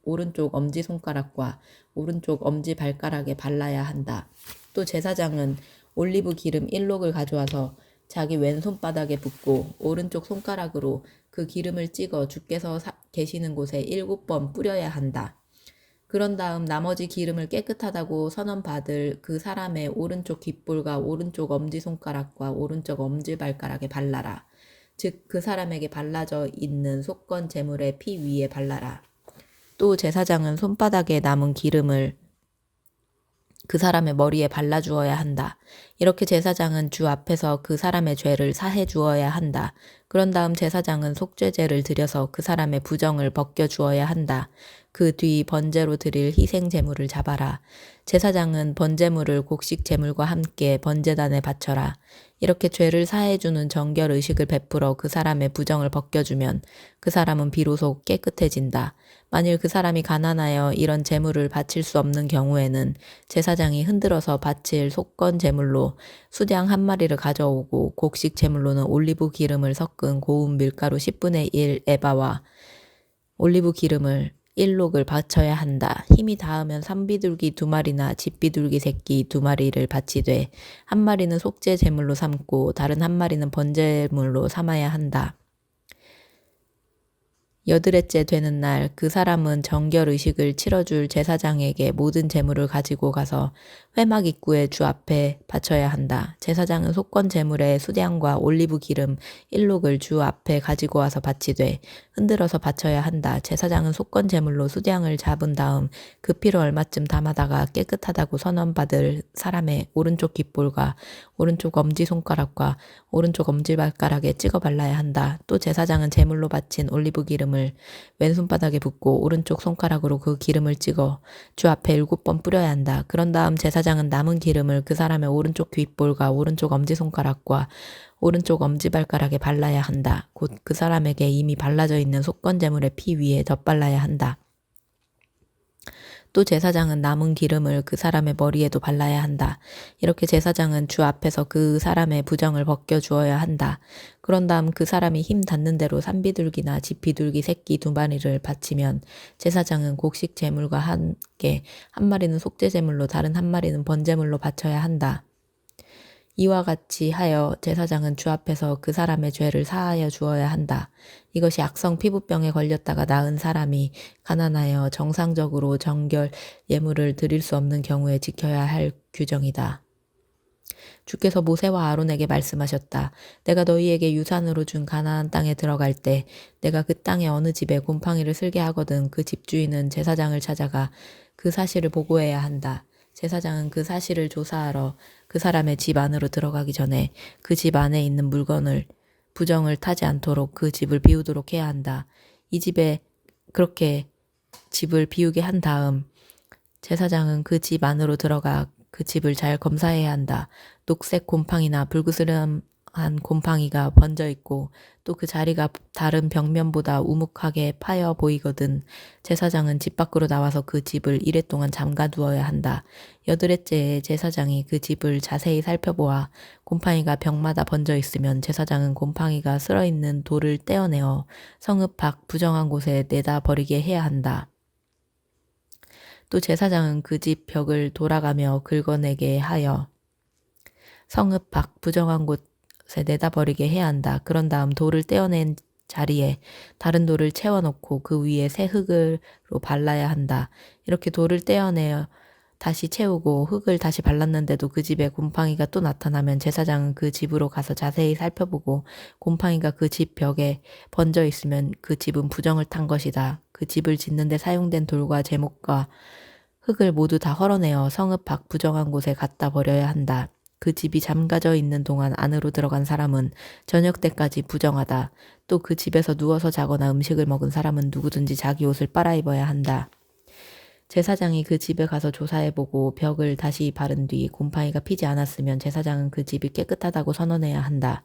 오른쪽 엄지손가락과 오른쪽 엄지발가락에 발라야 한다. 또 제사장은 올리브 기름 1록을 가져와서 자기 왼손바닥에 붓고 오른쪽 손가락으로 그 기름을 찍어 주께서 계시는 곳에 7번 뿌려야 한다. 그런 다음 나머지 기름을 깨끗하다고 선언받을 그 사람의 오른쪽 귓볼과 오른쪽 엄지손가락과 오른쪽 엄지발가락에 발라라. 즉 그 사람에게 발라져 있는 속건 제물의 피 위에 발라라. 또 제사장은 손바닥에 남은 기름을 그 사람의 머리에 발라주어야 한다. 이렇게 제사장은 주 앞에서 그 사람의 죄를 사해 주어야 한다. 그런 다음 제사장은 속죄제를 드려서 그 사람의 부정을 벗겨주어야 한다. 그 뒤 번제로 드릴 희생 제물을 잡아라. 제사장은 번제물을 곡식 제물과 함께 번제단에 바쳐라. 이렇게 죄를 사해주는 정결 의식을 베풀어 그 사람의 부정을 벗겨주면 그 사람은 비로소 깨끗해진다. 만일 그 사람이 가난하여 이런 제물을 바칠 수 없는 경우에는 제사장이 흔들어서 바칠 속건 제물로 수양 1마리를 가져오고 곡식 제물로는 올리브 기름을 섞은 고운 밀가루 10분의 1 에바와 올리브 기름을 1록을 바쳐야 한다. 힘이 닿으면 산비둘기 2마리나 집비둘기 새끼 2마리를 바치되 1마리는 속죄 제물로 삼고 다른 1마리는 번제물로 삼아야 한다. 여드레째 되는 날 그 사람은 정결 의식을 치러줄 제사장에게 모든 제물을 가지고 가서 회막 입구에 주 앞에 바쳐야 한다. 제사장은 속건 제물의 수량과 올리브 기름 1록을 주 앞에 가지고 와서 바치되 흔들어서 바쳐야 한다. 제사장은 속건 제물로 수량을 잡은 다음 그 피를 얼마쯤 담아다가 깨끗하다고 선언받을 사람의 오른쪽 귓볼과 오른쪽 엄지손가락과 오른쪽 엄지발가락에 찍어 발라야 한다. 또 제사장은 제물로 바친 올리브 기름을 왼손바닥에 붓고 오른쪽 손가락으로 그 기름을 찍어 주 앞에 7번 뿌려야 한다. 그런 다음 제사장은 남은 기름을 그 사람의 오른쪽 귓볼과 오른쪽 엄지손가락과 오른쪽 엄지발가락에 발라야 한다. 곧 그 사람에게 이미 발라져 있는 속건제물의 피 위에 덧발라야 한다. 또 제사장은 남은 기름을 그 사람의 머리에도 발라야 한다. 이렇게 제사장은 주 앞에서 그 사람의 부정을 벗겨주어야 한다. 그런 다음 그 사람이 힘 닿는 대로 산비둘기나 집비둘기 새끼 2마리를 바치면 제사장은 곡식 제물과 함께 1마리는 속죄 제물로 다른 1마리는 번제물로 바쳐야 한다. 이와 같이 하여 제사장은 주 앞에서 그 사람의 죄를 사하여 주어야 한다. 이것이 악성 피부병에 걸렸다가 나은 사람이 가난하여 정상적으로 정결 예물을 드릴 수 없는 경우에 지켜야 할 규정이다. 주께서 모세와 아론에게 말씀하셨다. 내가 너희에게 유산으로 준 가나안 땅에 들어갈 때 내가 그 땅의 어느 집에 곰팡이를 슬게 하거든 그 집주인은 제사장을 찾아가 그 사실을 보고해야 한다. 제사장은 그 사실을 조사하러 그 사람의 집 안으로 들어가기 전에 그 집 안에 있는 물건을 부정을 타지 않도록 그 집을 비우도록 해야 한다. 이 집에 그렇게 집을 비우게 한 다음 제사장은 그 집 안으로 들어가 그 집을 잘 검사해야 한다. 녹색 곰팡이나 불그스름한 곰팡이가 번져 있고 또 그 자리가 다른 벽면보다 우묵하게 파여 보이거든 제사장은 집 밖으로 나와서 그 집을 이래 동안 잠가두어야 한다. 여드레째에 제사장이 그 집을 자세히 살펴보아 곰팡이가 벽마다 번져 있으면 제사장은 곰팡이가 쓸어있는 돌을 떼어내어 성읍 밖 부정한 곳에 내다 버리게 해야 한다. 또 제사장은 그 집 벽을 돌아가며 긁어내게 하여 성읍 밖 부정한 곳에 내다버리게 해야 한다. 그런 다음 돌을 떼어낸 자리에 다른 돌을 채워놓고 그 위에 새 흙으로 발라야 한다. 이렇게 돌을 떼어내어 다시 채우고 흙을 다시 발랐는데도 그 집에 곰팡이가 또 나타나면 제사장은 그 집으로 가서 자세히 살펴보고 곰팡이가 그 집 벽에 번져 있으면 그 집은 부정을 탄 것이다. 그 집을 짓는 데 사용된 돌과 제목과 흙을 모두 다 헐어내어 성읍 밖 부정한 곳에 갖다 버려야 한다. 그 집이 잠가져 있는 동안 안으로 들어간 사람은 저녁 때까지 부정하다. 또 그 집에서 누워서 자거나 음식을 먹은 사람은 누구든지 자기 옷을 빨아입어야 한다. 제사장이 그 집에 가서 조사해보고 벽을 다시 바른 뒤 곰팡이가 피지 않았으면 제사장은 그 집이 깨끗하다고 선언해야 한다.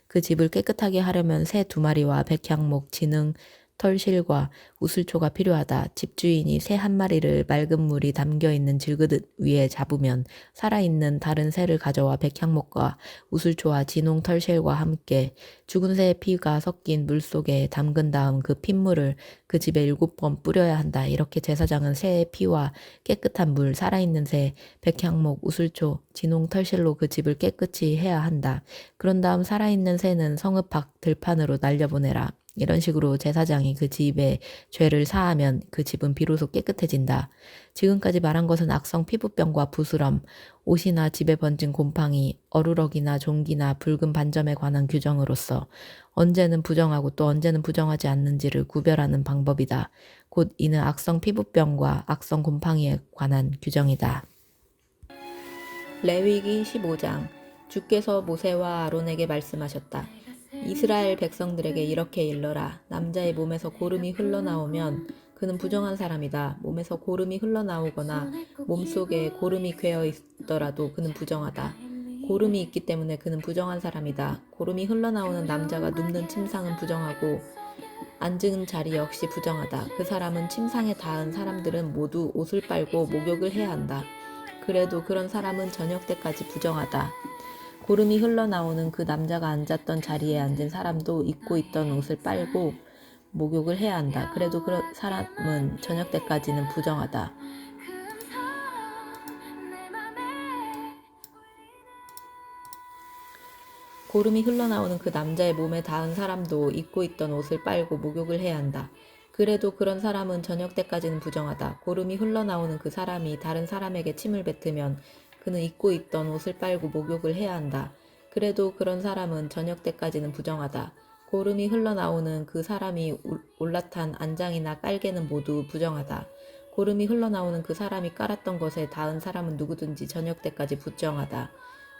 그 집을 깨끗하게 하려면 새 2마리와 백향목, 진흥, 털실과 우슬초가 필요하다. 집주인이 새 1마리를 맑은 물이 담겨있는 질그릇 위에 잡으면 살아있는 다른 새를 가져와 백향목과 우슬초와 진홍 털실과 함께 죽은 새의 피가 섞인 물 속에 담근 다음 그 핏물을 그 집에 7번 뿌려야 한다. 이렇게 제사장은 새의 피와 깨끗한 물, 살아있는 새, 백향목, 우슬초, 진홍 털실로 그 집을 깨끗이 해야 한다. 그런 다음 살아있는 새는 성읍 밖 들판으로 날려보내라. 이런 식으로 제사장이 그 집에 죄를 사하면 그 집은 비로소 깨끗해진다. 지금까지 말한 것은 악성 피부병과 부스럼, 옷이나 집에 번진 곰팡이, 어루럭이나 종기나 붉은 반점에 관한 규정으로서 언제는 부정하고 또 언제는 부정하지 않는지를 구별하는 방법이다. 곧 이는 악성 피부병과 악성 곰팡이에 관한 규정이다. 레위기 15장. 주께서 모세와 아론에게 말씀하셨다. 이스라엘 백성들에게 이렇게 일러라. 남자의 몸에서 고름이 흘러나오면 그는 부정한 사람이다. 몸에서 고름이 흘러나오거나 몸속에 고름이 괴어 있더라도 그는 부정하다. 고름이 있기 때문에 그는 부정한 사람이다. 고름이 흘러나오는 남자가 눕는 침상은 부정하고 앉은 자리 역시 부정하다. 그 사람은 침상에 닿은 사람들은 모두 옷을 빨고 목욕을 해야 한다. 그래도 그런 사람은 저녁 때까지 부정하다. 고름이 흘러나오는 그 남자가 앉았던 자리에 앉은 사람도 입고 있던 옷을 빨고 목욕을 해야 한다. 그래도 그런 사람은 저녁 때까지는 부정하다. 고름이 흘러나오는 그 남자의 몸에 닿은 사람도 입고 있던 옷을 빨고 목욕을 해야 한다. 그래도 그런 사람은 저녁 때까지는 부정하다. 고름이 흘러나오는 그 사람이 다른 사람에게 침을 뱉으면 그는 입고 있던 옷을 빨고 목욕을 해야 한다. 그래도 그런 사람은 저녁 때까지는 부정하다. 고름이 흘러나오는 그 사람이 올라탄 안장이나 깔개는 모두 부정하다. 고름이 흘러나오는 그 사람이 깔았던 것에 닿은 사람은 누구든지 저녁 때까지 부정하다.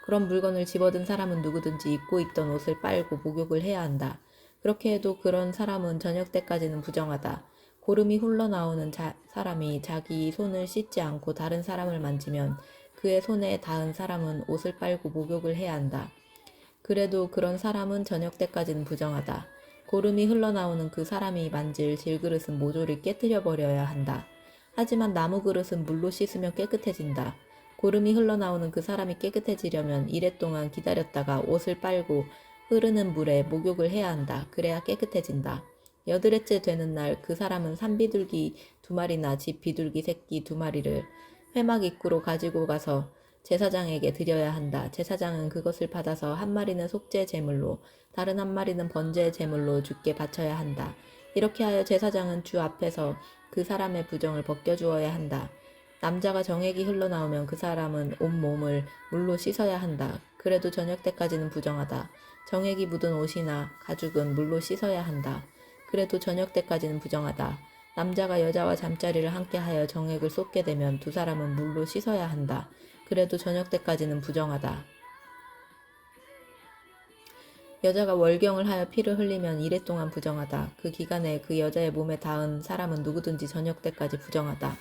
그런 물건을 집어든 사람은 누구든지 입고 있던 옷을 빨고 목욕을 해야 한다. 그렇게 해도 그런 사람은 저녁 때까지는 부정하다. 고름이 흘러나오는 사람이 자기 손을 씻지 않고 다른 사람을 만지면 그의 손에 닿은 사람은 옷을 빨고 목욕을 해야 한다. 그래도 그런 사람은 저녁 때까지는 부정하다. 고름이 흘러나오는 그 사람이 만질 질그릇은 모조리 깨뜨려 버려야 한다. 하지만 나무 그릇은 물로 씻으면 깨끗해진다. 고름이 흘러나오는 그 사람이 깨끗해지려면 이랫동안 기다렸다가 옷을 빨고 흐르는 물에 목욕을 해야 한다. 그래야 깨끗해진다. 8일째 되는 날 그 사람은 산비둘기 2마리나 집 비둘기 새끼 2마리를 회막 입구로 가지고 가서 제사장에게 드려야 한다. 제사장은 그것을 받아서 1마리는 속죄 제물로 다른 1마리는 번제 제물로 주께 바쳐야 한다. 이렇게 하여 제사장은 주 앞에서 그 사람의 부정을 벗겨주어야 한다. 남자가 정액이 흘러나오면 그 사람은 온몸을 물로 씻어야 한다. 그래도 저녁 때까지는 부정하다. 정액이 묻은 옷이나 가죽은 물로 씻어야 한다. 그래도 저녁 때까지는 부정하다. 남자가 여자와 잠자리를 함께하여 정액을 쏟게 되면 두 사람은 물로 씻어야 한다. 그래도 저녁 때까지는 부정하다. 여자가 월경을 하여 피를 흘리면 이래 동안 부정하다. 그 기간에 그 여자의 몸에 닿은 사람은 누구든지 저녁 때까지 부정하다.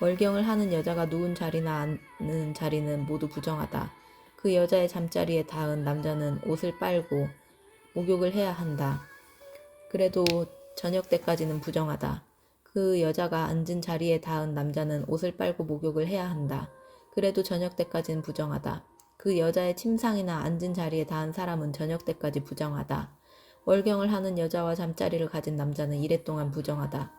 월경을 하는 여자가 누운 자리나 앉는 자리는 모두 부정하다. 그 여자의 잠자리에 닿은 남자는 옷을 빨고 목욕을 해야 한다. 그래도 저녁 때까지는 부정하다. 그 여자가 앉은 자리에 닿은 남자는 옷을 빨고 목욕을 해야 한다. 그래도 저녁 때까지는 부정하다. 그 여자의 침상이나 앉은 자리에 닿은 사람은 저녁 때까지 부정하다. 월경을 하는 여자와 잠자리를 가진 남자는 이래 동안 부정하다.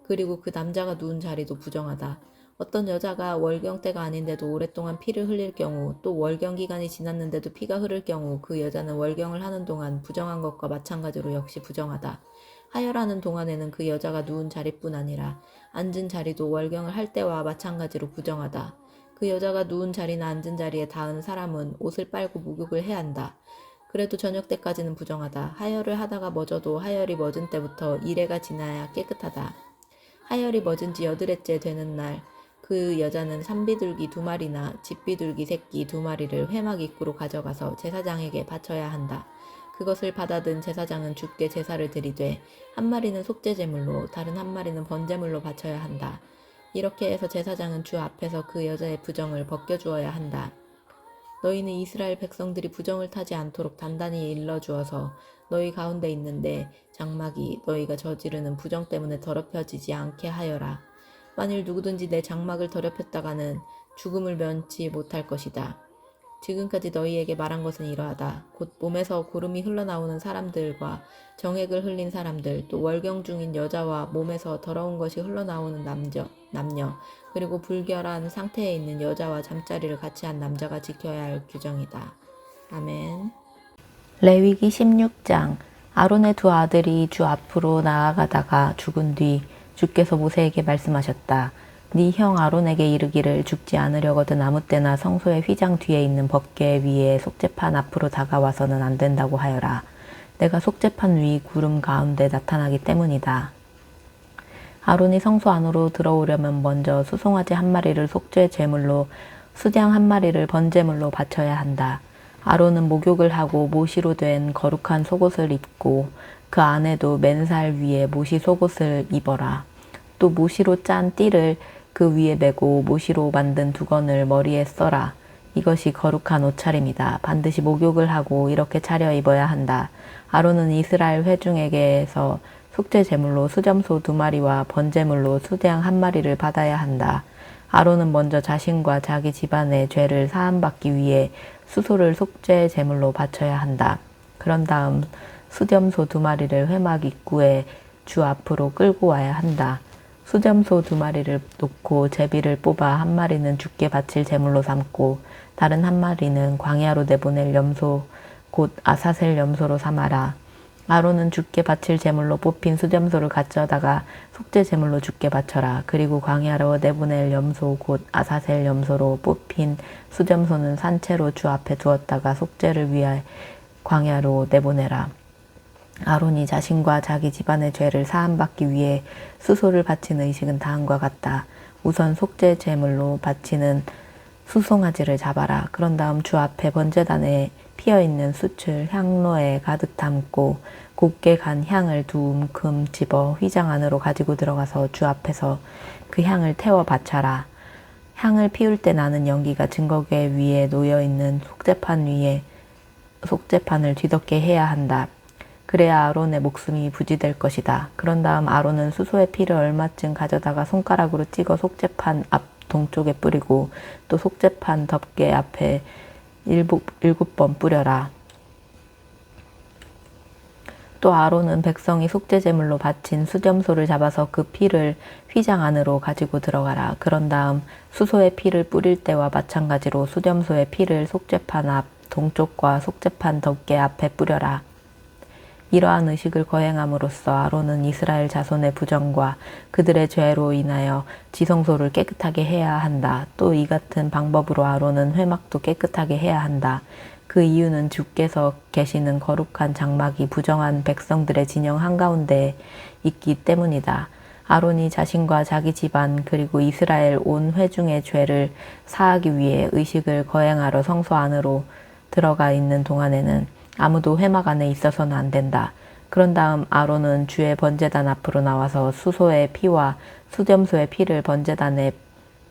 그리고 그 남자가 누운 자리도 부정하다. 어떤 여자가 월경 때가 아닌데도 오랫동안 피를 흘릴 경우, 또 월경 기간이 지났는데도 피가 흐를 경우 그 여자는 월경을 하는 동안 부정한 것과 마찬가지로 역시 부정하다. 하혈하는 동안에는 그 여자가 누운 자리뿐 아니라 앉은 자리도 월경을 할 때와 마찬가지로 부정하다. 그 여자가 누운 자리나 앉은 자리에 닿은 사람은 옷을 빨고 목욕을 해야 한다. 그래도 저녁 때까지는 부정하다. 하혈을 하다가 멎어도 하혈이 멎은 때부터 이래가 지나야 깨끗하다. 하혈이 멎은 지 8일째 되는 날 그 여자는 산비둘기 2마리나 집비둘기 새끼 2마리를 회막 입구로 가져가서 제사장에게 바쳐야 한다. 그것을 받아든 제사장은 주께 제사를 드리되 한 마리는 속죄제물로 다른 한 마리는 번제물로 바쳐야 한다. 이렇게 해서 제사장은 주 앞에서 그 여자의 부정을 벗겨주어야 한다. 너희는 이스라엘 백성들이 부정을 타지 않도록 단단히 일러주어서 너희 가운데 있는데 장막이 너희가 저지르는 부정 때문에 더럽혀지지 않게 하여라. 만일 누구든지 내 장막을 더럽혔다가는 죽음을 면치 못할 것이다. 지금까지 너희에게 말한 것은 이러하다. 곧 몸에서 고름이 흘러나오는 사람들과 정액을 흘린 사람들, 또 월경 중인 여자와 몸에서 더러운 것이 흘러나오는 남녀, 그리고 불결한 상태에 있는 여자와 잠자리를 같이 한 남자가 지켜야 할 규정이다. 아멘. 레위기 16장. 아론의 2 아들이 주 앞으로 나아가다가 죽은 뒤 주께서 모세에게 말씀하셨다. 네 형 아론에게 이르기를 죽지 않으려거든 아무 때나 성소의 휘장 뒤에 있는 법궤 위에 속죄판 앞으로 다가와서는 안 된다고 하여라. 내가 속죄판 위 구름 가운데 나타나기 때문이다. 아론이 성소 안으로 들어오려면 먼저 수송아지 1마리를 속죄 제물로, 수장 1마리를 번제물로 바쳐야 한다. 아론은 목욕을 하고 모시로 된 거룩한 속옷을 입고 그 안에도 맨살 위에 모시 속옷을 입어라. 또 모시로 짠 띠를 그 위에 메고 모시로 만든 두건을 머리에 써라. 이것이 거룩한 옷차림이다. 반드시 목욕을 하고 이렇게 차려 입어야 한다. 아론은 이스라엘 회중에게서 속죄 제물로 수점소 2마리와 번제물로 수장 1마리를 받아야 한다. 아론은 먼저 자신과 자기 집안의 죄를 사함받기 위해 수소를 속죄 제물로 바쳐야 한다. 그런 다음 수점소 2마리를 회막 입구에 주 앞으로 끌고 와야 한다. 수점소 2마리를 놓고 제비를 뽑아 1마리는 주께 바칠 제물로 삼고 다른 1마리는 광야로 내보낼 염소 곧 아사셀 염소로 삼아라. 아론은 주께 바칠 제물로 뽑힌 수점소를 가져다가 속죄 제물로 주께 바쳐라. 그리고 광야로 내보낼 염소 곧 아사셀 염소로 뽑힌 수점소는 산채로 주 앞에 두었다가 속죄를 위해 광야로 내보내라. 아론이 자신과 자기 집안의 죄를 사함받기 위해 수소를 바치는 의식은 다음과 같다. 우선 속죄 제물로 바치는 수송아지를 잡아라. 그런 다음 주 앞에 번제단에 피어있는 숯을 향로에 가득 담고 곱게 간 향을 2 움큼 집어 휘장 안으로 가지고 들어가서 주 앞에서 그 향을 태워 바쳐라. 향을 피울 때 나는 연기가 증거궤 위에 놓여있는 속죄판 위에 속죄판을 뒤덮게 해야 한다. 그래야 아론의 목숨이 부지될 것이다. 그런 다음 아론은 수소의 피를 얼마쯤 가져다가 손가락으로 찍어 속죄판 앞 동쪽에 뿌리고 또 속죄판 덮개 앞에 7번 뿌려라. 또 아론은 백성이 속죄제물로 바친 수점소를 잡아서 그 피를 휘장 안으로 가지고 들어가라. 그런 다음 수소의 피를 뿌릴 때와 마찬가지로 수점소의 피를 속죄판 앞 동쪽과 속죄판 덮개 앞에 뿌려라. 이러한 의식을 거행함으로써 아론은 이스라엘 자손의 부정과 그들의 죄로 인하여 지성소를 깨끗하게 해야 한다. 또 이 같은 방법으로 아론은 회막도 깨끗하게 해야 한다. 그 이유는 주께서 계시는 거룩한 장막이 부정한 백성들의 진영 한가운데에 있기 때문이다. 아론이 자신과 자기 집안 그리고 이스라엘 온 회중의 죄를 사하기 위해 의식을 거행하러 성소 안으로 들어가 있는 동안에는 아무도 회막 안에 있어서는 안 된다. 그런 다음 아론은 주의 번제단 앞으로 나와서 수소의 피와 수점소의 피를 번제단의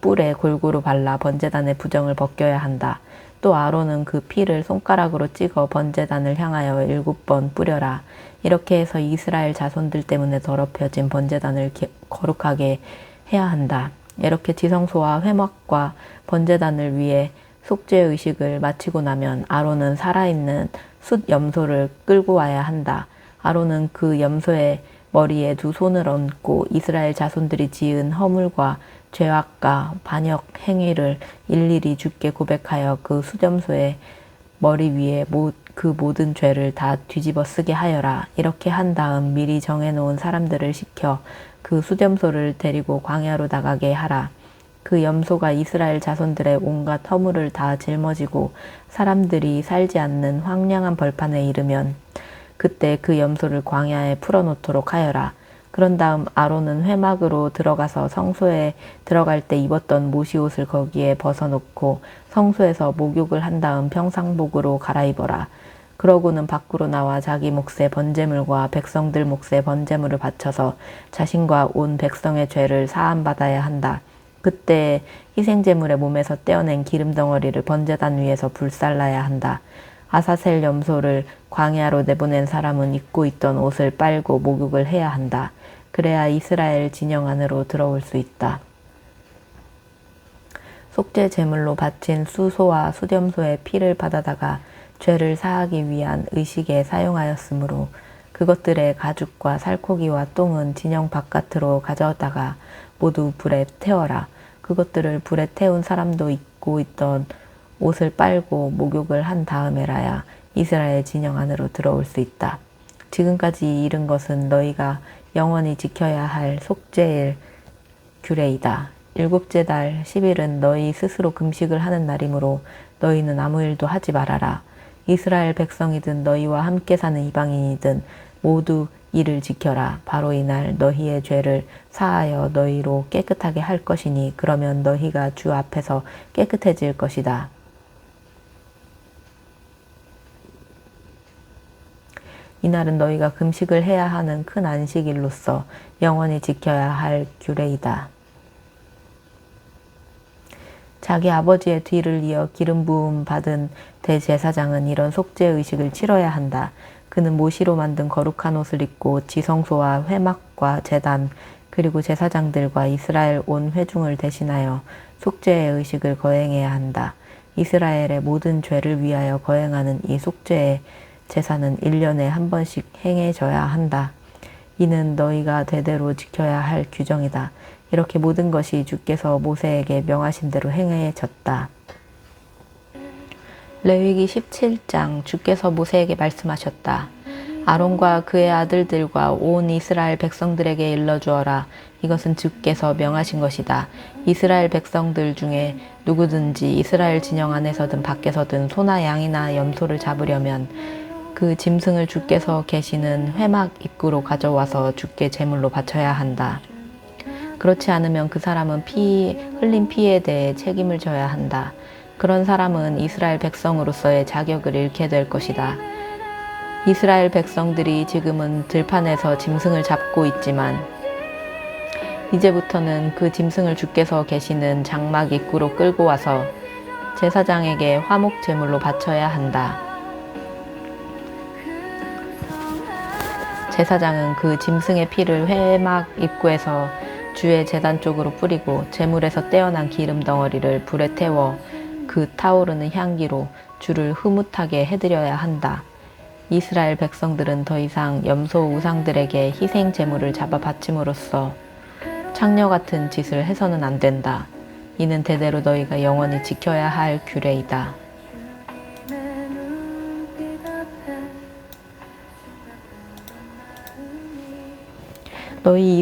뿔에 골고루 발라 번제단의 부정을 벗겨야 한다. 또 아론은 그 피를 손가락으로 찍어 번제단을 향하여 7번 뿌려라. 이렇게 해서 이스라엘 자손들 때문에 더럽혀진 번제단을 거룩하게 해야 한다. 이렇게 지성소와 회막과 번제단을 위해 속죄 의식을 마치고 나면 아론은 살아있는 숫 염소를 끌고 와야 한다. 아론은 그 염소의 머리에 두 손을 얹고 이스라엘 자손들이 지은 허물과 죄악과 반역 행위를 일일이 주께 고백하여 그 수렴소의 머리 위에 그 모든 죄를 다 뒤집어 쓰게 하여라. 이렇게 한 다음 미리 정해놓은 사람들을 시켜 그 수렴소를 데리고 광야로 나가게 하라. 그 염소가 이스라엘 자손들의 온갖 허물을 다 짊어지고 사람들이 살지 않는 황량한 벌판에 이르면 그때 그 염소를 광야에 풀어놓도록 하여라. 그런 다음 아론은 회막으로 들어가서 성소에 들어갈 때 입었던 모시옷을 거기에 벗어놓고 성소에서 목욕을 한 다음 평상복으로 갈아입어라. 그러고는 밖으로 나와 자기 몫의 번제물과 백성들 몫의 번제물을 바쳐서 자신과 온 백성의 죄를 사함받아야 한다. 그때 희생제물의 몸에서 떼어낸 기름덩어리를 번제단 위에서 불살라야 한다. 아사셀 염소를 광야로 내보낸 사람은 입고 있던 옷을 빨고 목욕을 해야 한다. 그래야 이스라엘 진영 안으로 들어올 수 있다. 속죄 제물로 바친 수소와 수렴소의 피를 받아다가 죄를 사하기 위한 의식에 사용하였으므로 그것들의 가죽과 살코기와 똥은 진영 바깥으로 가져다가 모두 불에 태워라. 그것들을 불에 태운 사람도 입고 있던 옷을 빨고 목욕을 한 다음에라야 이스라엘 진영 안으로 들어올 수 있다. 지금까지 이른 것은 너희가 영원히 지켜야 할 속죄일 규례이다. 일곱째 달 10일은 너희 스스로 금식을 하는 날이므로 너희는 아무 일도 하지 말아라. 이스라엘 백성이든 너희와 함께 사는 이방인이든 모두 이를 지켜라. 바로 이날 너희의 죄를 사하여 너희로 깨끗하게 할 것이니 그러면 너희가 주 앞에서 깨끗해질 것이다. 이날은 너희가 금식을 해야 하는 큰 안식일로서 영원히 지켜야 할 규례이다. 자기 아버지의 뒤를 이어 기름 부음 받은 대제사장은 이런 속죄 의식을 치러야 한다. 그는 모시로 만든 거룩한 옷을 입고 지성소와 회막과 제단 그리고 제사장들과 이스라엘 온 회중을 대신하여 속죄의 의식을 거행해야 한다. 이스라엘의 모든 죄를 위하여 거행하는 이 속죄의 제사는 1년에 한 번씩 행해져야 한다. 이는 너희가 대대로 지켜야 할 규정이다. 이렇게 모든 것이 주께서 모세에게 명하신 대로 행해졌다. 레위기 17장 주께서 모세에게 말씀하셨다. 아론과 그의 아들들과 온 이스라엘 백성들에게 일러주어라. 이것은 주께서 명하신 것이다. 이스라엘 백성들 중에 누구든지 이스라엘 진영 안에서든 밖에서든 소나 양이나 염소를 잡으려면 그 짐승을 주께서 계시는 회막 입구로 가져와서 주께 제물로 바쳐야 한다. 그렇지 않으면 그 사람은 흘린 피에 대해 책임을 져야 한다. 그런 사람은 이스라엘 백성으로서의 자격을 잃게 될 것이다. 이스라엘 백성들이 지금은 들판에서 짐승을 잡고 있지만 이제부터는 그 짐승을 주께서 계시는 장막 입구로 끌고 와서 제사장에게 화목 제물로 바쳐야 한다. 제사장은 그 짐승의 피를 회막 입구에서 주의 제단 쪽으로 뿌리고 제물에서 떼어난 기름 덩어리를 불에 태워 그 타오르는 향기로 주를 흐뭇하게 해드려야 한다. 이스라엘 백성들은 더 이상 염소 우상들에게 희생 제물을 잡아 바침으로써 창녀 같은 짓을 해서는 안 된다. 이는 대대로 너희가 영원히 지켜야 할 규례이다. 너희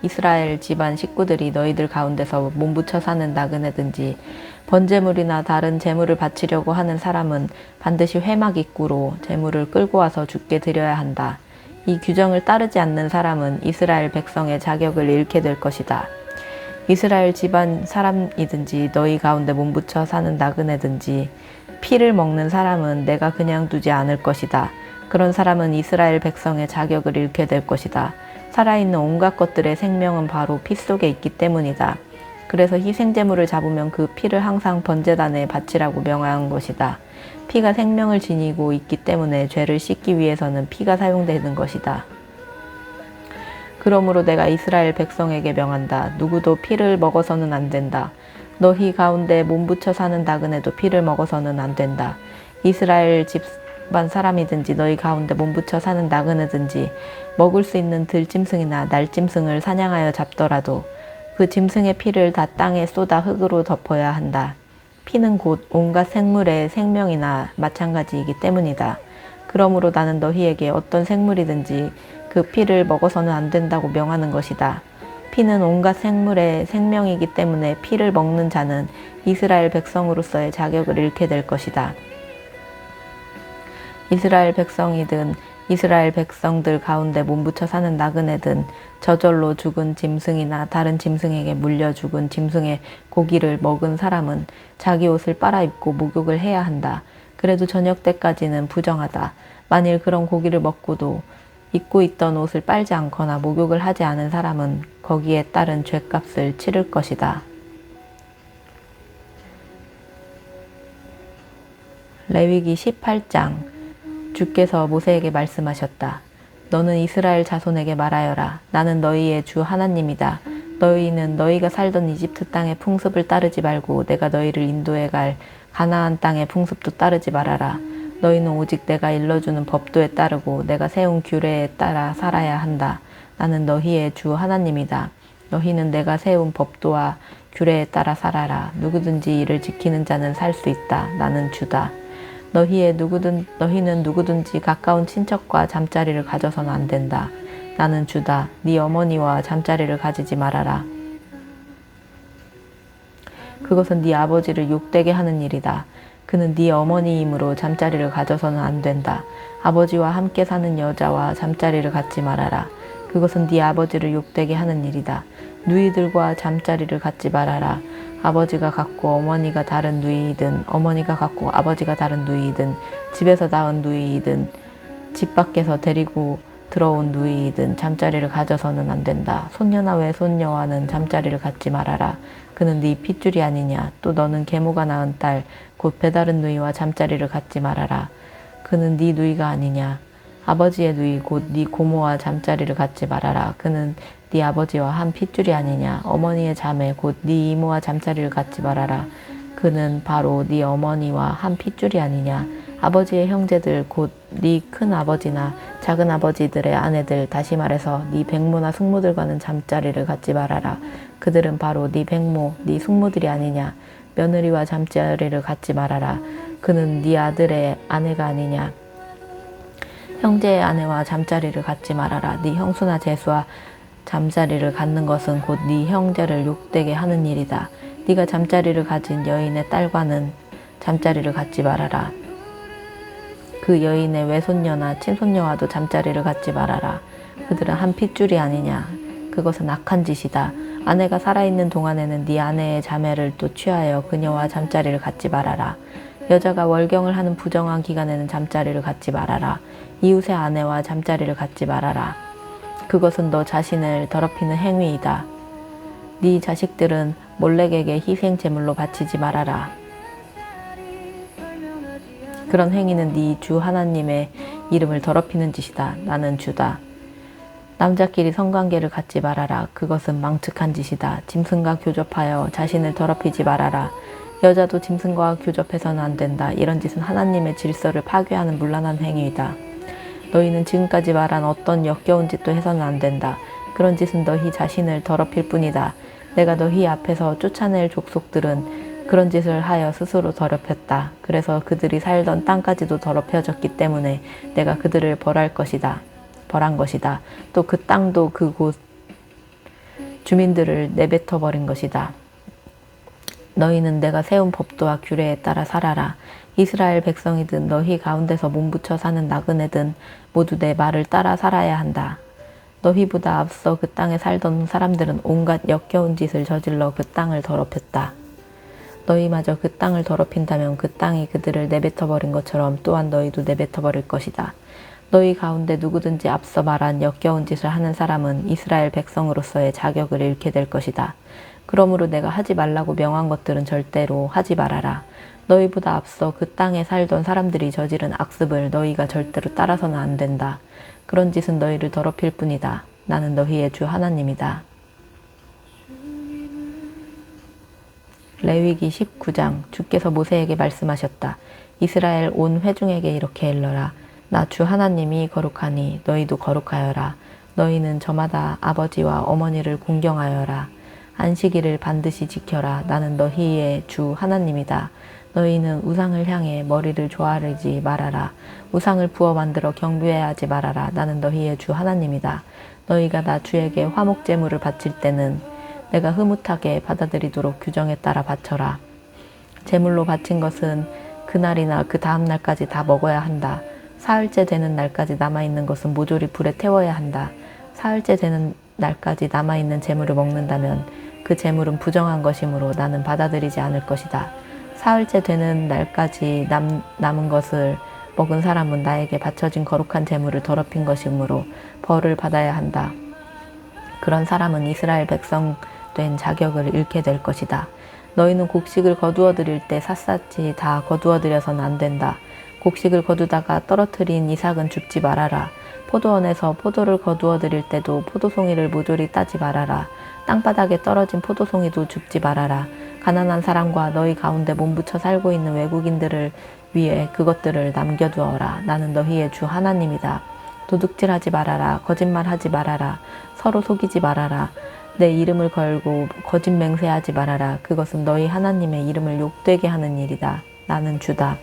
이스라엘 집안 식구들이 너희들 가운데서 몸부쳐 사는 나그네든지 번제물이나 다른 제물을 바치려고 하는 사람은 반드시 회막 입구로 제물을 끌고 와서 주께 드려야 한다. 이 규정을 따르지 않는 사람은 이스라엘 백성의 자격을 잃게 될 것이다. 이스라엘 집안 사람이든지 너희 가운데 몸부쳐 사는 나그네든지 피를 먹는 사람은 내가 그냥 두지 않을 것이다. 그런 사람은 이스라엘 백성의 자격을 잃게 될 것이다. 살아있는 온갖 것들의 생명은 바로 피 속에 있기 때문이다. 그래서 희생제물을 잡으면 그 피를 항상 번제단에 바치라고 명한 것이다. 피가 생명을 지니고 있기 때문에 죄를 씻기 위해서는 피가 사용되는 것이다. 그러므로 내가 이스라엘 백성에게 명한다. 누구도 피를 먹어서는 안 된다. 너희 가운데 몸부쳐 사는 나그네도 피를 먹어서는 안 된다. 이스라엘 집 반 사람이든지 너희 가운데 몸붙여 사는 나그네든지 먹을 수 있는 들짐승이나 날짐승을 사냥하여 잡더라도 그 짐승의 피를 다 땅에 쏟아 흙으로 덮어야 한다. 피는 곧 온갖 생물의 생명이나 마찬가지이기 때문이다. 그러므로 나는 너희에게 어떤 생물이든지 그 피를 먹어서는 안 된다고 명하는 것이다. 피는 온갖 생물의 생명이기 때문에 피를 먹는 자는 이스라엘 백성으로서의 자격을 잃게 될 것이다. 이스라엘 백성이든 이스라엘 백성들 가운데 몸붙여 사는 나그네든 저절로 죽은 짐승이나 다른 짐승에게 물려 죽은 짐승의 고기를 먹은 사람은 자기 옷을 빨아입고 목욕을 해야 한다. 그래도 저녁 때까지는 부정하다. 만일 그런 고기를 먹고도 입고 있던 옷을 빨지 않거나 목욕을 하지 않은 사람은 거기에 따른 죗값을 치를 것이다. 레위기 18장. 주께서 모세에게 말씀하셨다. 너는 이스라엘 자손에게 말하여라. 나는 너희의 주 하나님이다. 너희는 너희가 살던 이집트 땅의 풍습을 따르지 말고 내가 너희를 인도해 갈 가나안 땅의 풍습도 따르지 말아라. 너희는 오직 내가 일러주는 법도에 따르고 내가 세운 규례에 따라 살아야 한다. 나는 너희의 주 하나님이다. 너희는 내가 세운 법도와 규례에 따라 살아라. 누구든지 이를 지키는 자는 살 수 있다. 나는 주다. 너희는 누구든지 가까운 친척과 잠자리를 가져서는 안 된다. 나는 주다. 네 어머니와 잠자리를 가지지 말아라. 그것은 네 아버지를 욕되게 하는 일이다. 그는 네 어머니이므로 잠자리를 가져서는 안 된다. 아버지와 함께 사는 여자와 잠자리를 갖지 말아라. 그것은 네 아버지를 욕되게 하는 일이다. 누이들과 잠자리를 갖지 말아라. 아버지가 갖고 어머니가 다른 누이이든 어머니가 갖고 아버지가 다른 누이이든 집에서 낳은 누이이든 집 밖에서 데리고 들어온 누이이든 잠자리를 가져서는 안 된다. 손녀나 외손녀와는 잠자리를 갖지 말아라. 그는 네 핏줄이 아니냐. 또 너는 계모가 낳은 딸 곧 배다른 누이와 잠자리를 갖지 말아라. 그는 네 누이가 아니냐. 아버지의 누이 곧 네 고모와 잠자리를 갖지 말아라. 그는 네 아버지와 한 핏줄이 아니냐. 어머니의 자매 곧 네 이모와 잠자리를 갖지 말아라. 그는 바로 네 어머니와 한 핏줄이 아니냐. 아버지의 형제들 곧 네 큰아버지나 작은아버지들의 아내들 다시 말해서 네 백모나 숙모들과는 잠자리를 갖지 말아라. 그들은 바로 네 백모, 네 숙모들이 아니냐. 며느리와 잠자리를 갖지 말아라. 그는 네 아들의 아내가 아니냐. 형제의 아내와 잠자리를 갖지 말아라. 네 형수나 제수와 잠자리를 갖는 것은 곧 네 형제를 욕되게 하는 일이다. 네가 잠자리를 가진 여인의 딸과는 잠자리를 갖지 말아라. 그 여인의 외손녀나 친손녀와도 잠자리를 갖지 말아라. 그들은 한 핏줄이 아니냐. 그것은 악한 짓이다. 아내가 살아있는 동안에는 네 아내의 자매를 또 취하여 그녀와 잠자리를 갖지 말아라. 여자가 월경을 하는 부정한 기간에는 잠자리를 갖지 말아라. 이웃의 아내와 잠자리를 갖지 말아라. 그것은 너 자신을 더럽히는 행위이다. 네 자식들은 몰렉에게 희생 제물로 바치지 말아라. 그런 행위는 네 주 하나님의 이름을 더럽히는 짓이다. 나는 주다. 남자끼리 성관계를 갖지 말아라. 그것은 망측한 짓이다. 짐승과 교접하여 자신을 더럽히지 말아라. 여자도 짐승과 교접해서는 안 된다. 이런 짓은 하나님의 질서를 파괴하는 문란한 행위이다. 너희는 지금까지 말한 어떤 역겨운 짓도 해서는 안 된다. 그런 짓은 너희 자신을 더럽힐 뿐이다. 내가 너희 앞에서 쫓아낼 족속들은 그런 짓을 하여 스스로 더럽혔다. 그래서 그들이 살던 땅까지도 더럽혀졌기 때문에 내가 그들을 벌한 것이다. 또 그 땅도 그곳 주민들을 내뱉어 버린 것이다. 너희는 내가 세운 법도와 규례에 따라 살아라. 이스라엘 백성이든 너희 가운데서 몸붙여 사는 나그네든 모두 내 말을 따라 살아야 한다. 너희보다 앞서 그 땅에 살던 사람들은 온갖 역겨운 짓을 저질러 그 땅을 더럽혔다. 너희마저 그 땅을 더럽힌다면 그 땅이 그들을 내뱉어 버린 것처럼 또한 너희도 내뱉어 버릴 것이다. 너희 가운데 누구든지 앞서 말한 역겨운 짓을 하는 사람은 이스라엘 백성으로서의 자격을 잃게 될 것이다. 그러므로 내가 하지 말라고 명한 것들은 절대로 하지 말아라. 너희보다 앞서 그 땅에 살던 사람들이 저지른 악습을 너희가 절대로 따라서는 안 된다. 그런 짓은 너희를 더럽힐 뿐이다. 나는 너희의 주 하나님이다. 레위기 19장. 주께서 모세에게 말씀하셨다. 이스라엘 온 회중에게 이렇게 일러라. 나 주 하나님이 거룩하니 너희도 거룩하여라. 너희는 저마다 아버지와 어머니를 공경하여라. 안식일을 반드시 지켜라. 나는 너희의 주 하나님이다. 너희는 우상을 향해 머리를 조아리지 말아라. 우상을 부어 만들어 경배하지 말아라. 나는 너희의 주 하나님이다. 너희가 나 주에게 화목제물을 바칠 때는 내가 흐뭇하게 받아들이도록 규정에 따라 바쳐라. 제물로 바친 것은 그날이나 그 다음 날까지 다 먹어야 한다. 사흘째 되는 날까지 남아있는 것은 모조리 불에 태워야 한다. 사흘째 되는 날까지 남아있는 제물을 먹는다면 그 제물은 부정한 것이므로 나는 받아들이지 않을 것이다. 사흘째 되는 날까지 남은 것을 먹은 사람은 나에게 바쳐진 거룩한 제물을 더럽힌 것이므로 벌을 받아야 한다. 그런 사람은 이스라엘 백성 된 자격을 잃게 될 것이다. 너희는 곡식을 거두어 드릴 때 샅샅이 다 거두어 드려서는 안 된다. 곡식을 거두다가 떨어뜨린 이삭은 줍지 말아라. 포도원에서 포도를 거두어 드릴 때도 포도송이를 모조리 따지 말아라. 땅바닥에 떨어진 포도송이도 줍지 말아라. 가난한 사람과 너희 가운데 몸부쳐 살고 있는 외국인들을 위해 그것들을 남겨두어라. 나는 너희의 주 하나님이다. 도둑질하지 말아라. 거짓말하지 말아라. 서로 속이지 말아라. 내 이름을 걸고 거짓 맹세하지 말아라. 그것은 너희 하나님의 이름을 욕되게 하는 일이다. 나는 주다.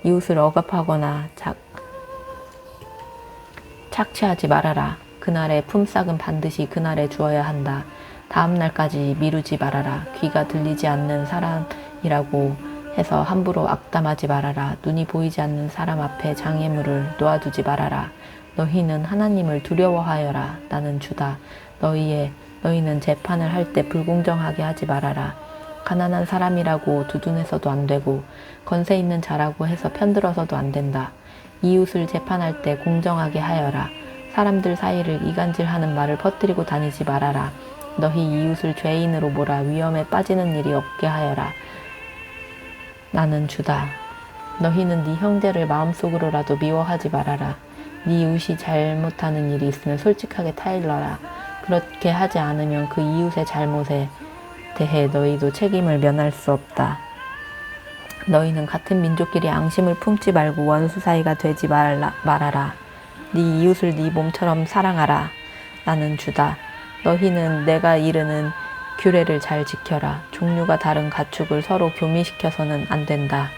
이웃을 억압하거나 착취하지 말아라. 그날의 품삯은 반드시 그날에 주어야 한다. 다음 날까지 미루지 말아라. 귀가 들리지 않는 사람이라고 해서 함부로 악담하지 말아라. 눈이 보이지 않는 사람 앞에 장애물을 놓아두지 말아라. 너희는 하나님을 두려워하여라. 나는 주다. 너희는 재판을 할 때 불공정하게 하지 말아라. 가난한 사람이라고 두둔해서도 안 되고 건세 있는 자라고 해서 편들어서도 안 된다. 이웃을 재판할 때 공정하게 하여라. 사람들 사이를 이간질하는 말을 퍼뜨리고 다니지 말아라. 너희 이웃을 죄인으로 몰아 위험에 빠지는 일이 없게 하여라. 나는 주다. 너희는 네 형제를 마음속으로라도 미워하지 말아라. 네 이웃이 잘못하는 일이 있으면 솔직하게 타일러라. 그렇게 하지 않으면 그 이웃의 잘못에 대해 너희도 책임을 면할 수 없다. 너희는 같은 민족끼리 앙심을 품지 말고 원수 사이가 되지 말아라. 네 이웃을 네 몸처럼 사랑하라. 나는 주다. 너희는 내가 이르는 규례를 잘 지켜라. 종류가 다른 가축을 서로 교미시켜서는 안 된다.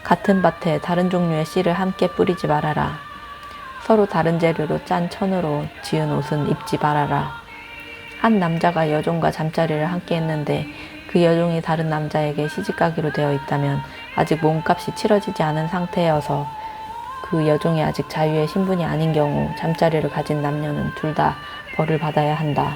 같은 밭에 다른 종류의 씨를 함께 뿌리지 말아라. 서로 다른 재료로 짠 천으로 지은 옷은 입지 말아라. 한 남자가 여종과 잠자리를 함께 했는데 그 여종이 다른 남자에게 시집가기로 되어 있다면 아직 몸값이 치러지지 않은 상태여서 그 여종이 아직 자유의 신분이 아닌 경우 잠자리를 가진 남녀는 둘 다 벌을 받아야 한다.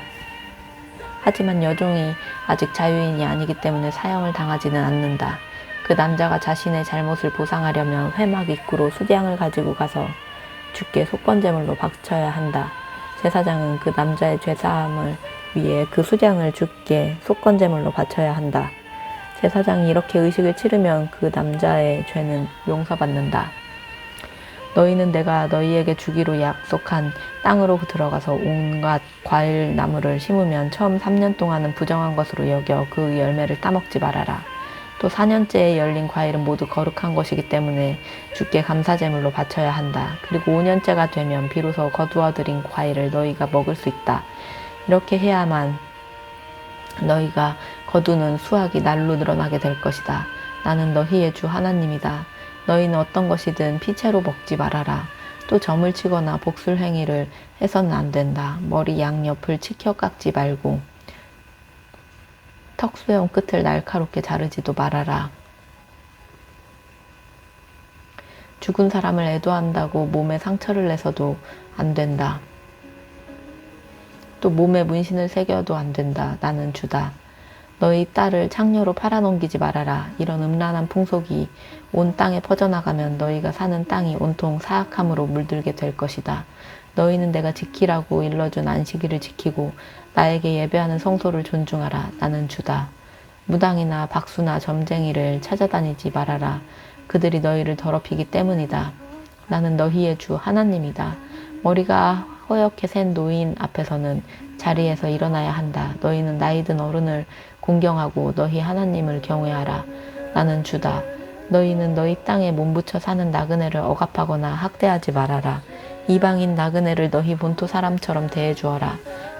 하지만 여종이 아직 자유인이 아니기 때문에 사형을 당하지는 않는다. 그 남자가 자신의 잘못을 보상하려면 회막 입구로 수량을 가지고 가서 주께 속건제물로 바쳐야 한다. 제사장은 그 남자의 죄사함을 위해 그 수량을 주께 속건제물로 바쳐야 한다. 제사장이 이렇게 의식을 치르면 그 남자의 죄는 용서받는다. 너희는 내가 너희에게 주기로 약속한 땅으로 들어가서 온갖 과일 나무를 심으면 처음 3년 동안은 부정한 것으로 여겨 그 열매를 따먹지 말아라. 또 4년째에 열린 과일은 모두 거룩한 것이기 때문에 주께 감사제물로 바쳐야 한다. 그리고 5년째가 되면 비로소 거두어들인 과일을 너희가 먹을 수 있다. 이렇게 해야만 너희가 거두는 수확이 날로 늘어나게 될 것이다. 나는 너희의 주 하나님이다. 너희는 어떤 것이든 피채로 먹지 말아라. 또 점을 치거나 복술 행위를 해서는 안 된다. 머리 양옆을 치켜 깎지 말고 턱수염 끝을 날카롭게 자르지도 말아라. 죽은 사람을 애도한다고 몸에 상처를 내서도 안 된다. 또 몸에 문신을 새겨도 안 된다. 나는 주다. 너희 딸을 창녀로 팔아넘기지 말아라. 이런 음란한 풍속이 온 땅에 퍼져나가면 너희가 사는 땅이 온통 사악함으로 물들게 될 것이다. 너희는 내가 지키라고 일러준 안식일을 지키고 나에게 예배하는 성소를 존중하라. 나는 주다. 무당이나 박수나 점쟁이를 찾아다니지 말아라. 그들이 너희를 더럽히기 때문이다. 나는 너희의 주 하나님이다. 머리가 허옇게 센 노인 앞에서는 자리에서 일어나야 한다. 너희는 나이든 어른을 공경하고 너희 하나님을 경외하라. 나는 주다. 너희는 너희 땅에 몸붙여 사는 나그네를 억압하거나 학대하지 말아라. 이방인 나그네를 너희 본토 사람처럼 대해주어라.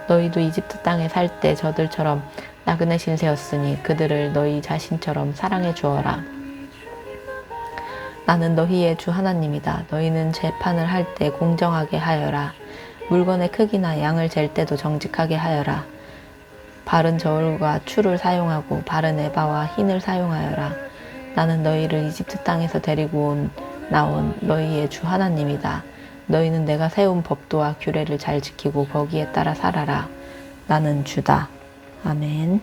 너희도 이집트 땅에 살 때 저들처럼 나그네 신세였으니 그들을 너희 자신처럼 사랑해 주어라. 나는 너희의 주 하나님이다. 너희는 재판을 할 때 공정하게 하여라. 물건의 크기나 양을 잴 때도 정직하게 하여라. 바른 저울과 추를 사용하고 바른 에바와 흰을 사용하여라. 나는 너희를 이집트 땅에서 데리고 나온 너희의 주 하나님이다. 너희는 내가 세운 법도와 규례를 잘 지키고 거기에 따라 살아라. 나는 주다. 아멘.